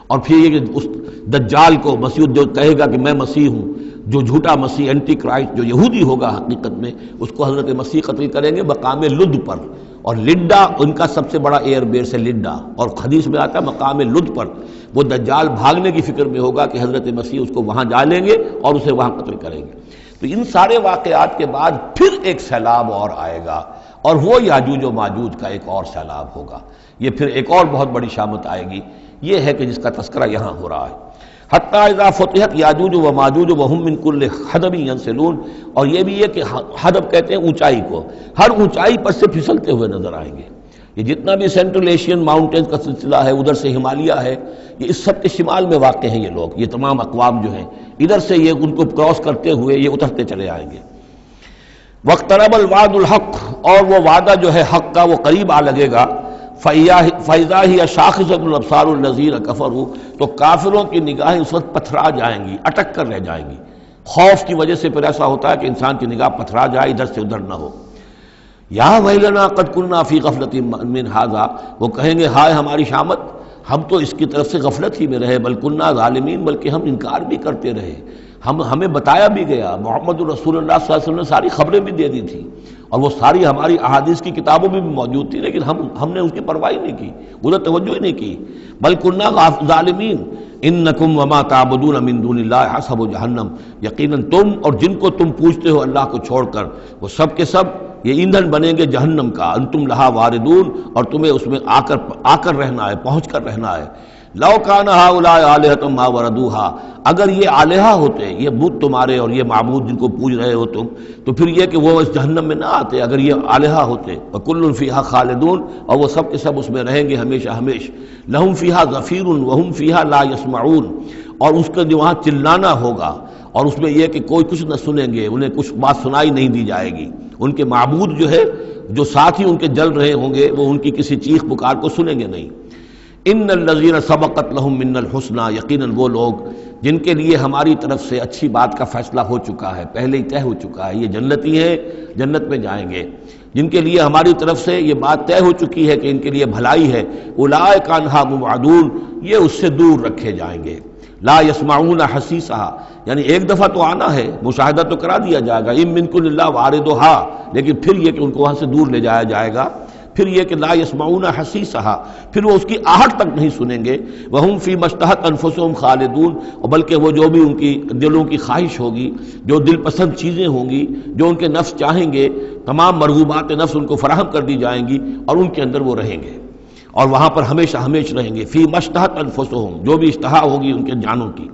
اور پھر یہ کہ اس دجال کو مسیح جو کہے گا کہ میں مسیح ہوں، جو جھوٹا مسیح اینٹی کرائسٹ جو یہودی ہوگا حقیقت میں، اس کو حضرت مسیح قتل کریں گے مقام لد پر، اور لڈا ان کا سب سے بڑا ایئر بیس ہے لڈا، اور حدیث میں آتا ہے مقام لد پر وہ دجال بھاگنے کی فکر میں ہوگا کہ حضرت مسیح اس کو وہاں جا لیں گے اور اسے وہاں قتل کریں گے۔ تو ان سارے واقعات کے بعد پھر ایک سیلاب اور آئے گا، اور وہ یاجوج و ماجوج کا ایک اور سیلاب ہوگا، یہ پھر ایک اور بہت بڑی شامت آئے گی۔ یہ ہے کہ جس کا تذکرہ یہاں ہو رہا ہے، حتیٰ اذا فتحت یاجوج و ماجوج وہم من کل حدب ینسلون، اور یہ بھی ہے کہ حدب کہتے ہیں اونچائی کو، ہر اونچائی پر سے پھسلتے ہوئے نظر آئیں گے۔ یہ جتنا بھی سینٹرل ایشین ماؤنٹینز کا سلسلہ ہے، ادھر سے ہمالیہ ہے، یہ اس سب کے شمال میں واقع ہیں یہ لوگ، یہ تمام اقوام جو ہیں ادھر سے یہ ان کو کراس کرتے ہوئے یہ اترتے چلے آئیں گے۔ واقترب الوعد الحق، اور وہ وعدہ جو ہے حق کا وہ قریب آ لگے گا۔ فَإِذَا هِيَ شَاخِصَةُ الْأَبْصَارُ الَّذِينَ كَفَرُوا، تو کافروں کی نگاہیں اس وقت پتھرا جائیں گی، اٹک کر رہ جائیں گی۔ خوف کی وجہ سے پھر ایسا ہوتا ہے کہ انسان کی نگاہ پتھرا جائے، ادھر سے ادھر نہ ہو۔ یا ویلنا قد کنا فی غفلۃ من ھذا، وہ کہیں گے ہائے ہماری شامت، ہم تو اس کی طرف سے غفلت ہی میں رہے، بل کنا ظالمین، بلکہ ہم انکار بھی کرتے رہے، ہمیں بتایا بھی گیا، محمد رسول اللہ صلی اللہ علیہ وسلم نے ساری خبریں بھی دے دی تھی، اور وہ ساری ہماری احادیث کی کتابوں میں بھی موجود تھی، لیکن ہم نے اس کی پرواہ نہیں کی، ادھر توجہ ہی نہیں کی۔ بل کنا ظالمین انکم وما تعبدون من دون اللہ حسب جہنم، یقیناً تم اور جن کو تم پوجتے ہو اللہ کو چھوڑ کر، وہ سب کے سب یہ ایندھن بنیں گے جہنم کا، انتم لہا واردون، اور تمہیں اس میں آ کر رہنا ہے، پہنچ کر رہنا ہے۔ لو کان ہؤلاء آلہۃ ما وردوہا، اگر یہ آلہہ ہوتے، یہ بت تمہارے اور یہ معبود جن کو پوج رہے ہو تم، تو پھر یہ کہ وہ اس جہنم میں نہ آتے اگر یہ آلہہ ہوتے۔ وکل فیہا خالدون، اور وہ سب کے سب اس میں رہیں گے ہمیشہ ہمیش۔ لہم فیہا زفیر وہم فیہا لا یسمعون، اور اس کا جو وہاں چلانا ہوگا، اور اس میں یہ کہ کوئی کچھ نہ سنیں گے، انہیں کچھ بات سنائی نہیں دی جائے گی۔ ان کے معبود جو ہے، جو ساتھ ہی ان کے جل رہے ہوں گے، وہ ان کی کسی چیخ پکار کو سنیں گے نہیں۔ ان الذین سبقت لہم من الحسنی، یقیناً وہ لوگ جن کے لیے ہماری طرف سے اچھی بات کا فیصلہ ہو چکا ہے، پہلے ہی طے ہو چکا ہے، یہ جنتی ہیں، جنت میں جائیں گے، جن کے لیے ہماری طرف سے یہ بات طے ہو چکی ہے کہ ان کے لیے بھلائی ہے، اولئک عنہا مبعدون، یہ اس سے دور رکھے جائیں گے۔ لا یسمعون حسیسہا، یعنی ایک دفعہ تو آنا ہے، مشاہدہ تو کرا دیا جائے گا، ان منکم الا واردھا، لیکن پھر یہ کہ ان کو وہاں سے دور لے جایا جائے گا۔ پھر یہ کہ لا یسمعون حسیسہا، پھر وہ اس کی آہٹ تک نہیں سنیں گے۔ وہم فی مشتہت انفسہم خالدون، اور بلکہ وہ جو بھی ان کی دلوں کی خواہش ہوگی، جو دل پسند چیزیں ہوں گی، جو ان کے نفس چاہیں گے، تمام مرغوبات نفس ان کو فراہم کر دی جائیں گی، اور ان کے اندر وہ رہیں گے، اور وہاں پر ہمیشہ ہمیش رہیں گے۔ فی مشتہت انفسہم، جو بھی اشتہا ہوگی ان کے جانوں کی۔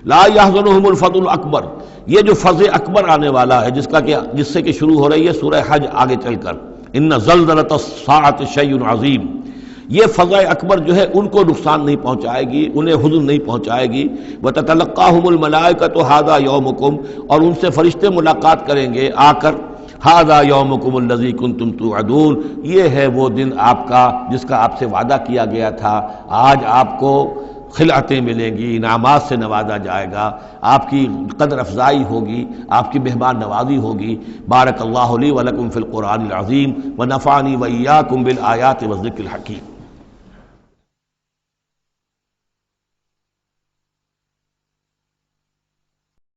لا یحزنہم الفزع الاکبر، یہ جو فزع اکبر آنے والا ہے، جس سے کہ شروع ہو رہی ہے سورہ حج آگے چل کر، ان زلزلۃ الساعۃ شیء عظیم، یہ فزع اکبر جو ہے ان کو نقصان نہیں پہنچائے گی، انہیں حزن نہیں پہنچائے گی۔ وتتلقاہم الملائکۃ ھذا یومکم، اور ان سے فرشتے ملاقات کریں گے آ کر، ھذا یومکم الذی کنتم توعدون، یہ ہے وہ دن آپ کا جس کا آپ سے وعدہ کیا گیا تھا، آج آپ کو خلعتیں ملیں گی، انعامات سے نوازا جائے گا، آپ کی قدر افزائی ہوگی، آپ کی مہمان نوازی ہوگی۔ بارک اللہ لی ولکم فی القرآن العظیم ونفعنی وإیاکم بالآیات والذکر الحکیم۔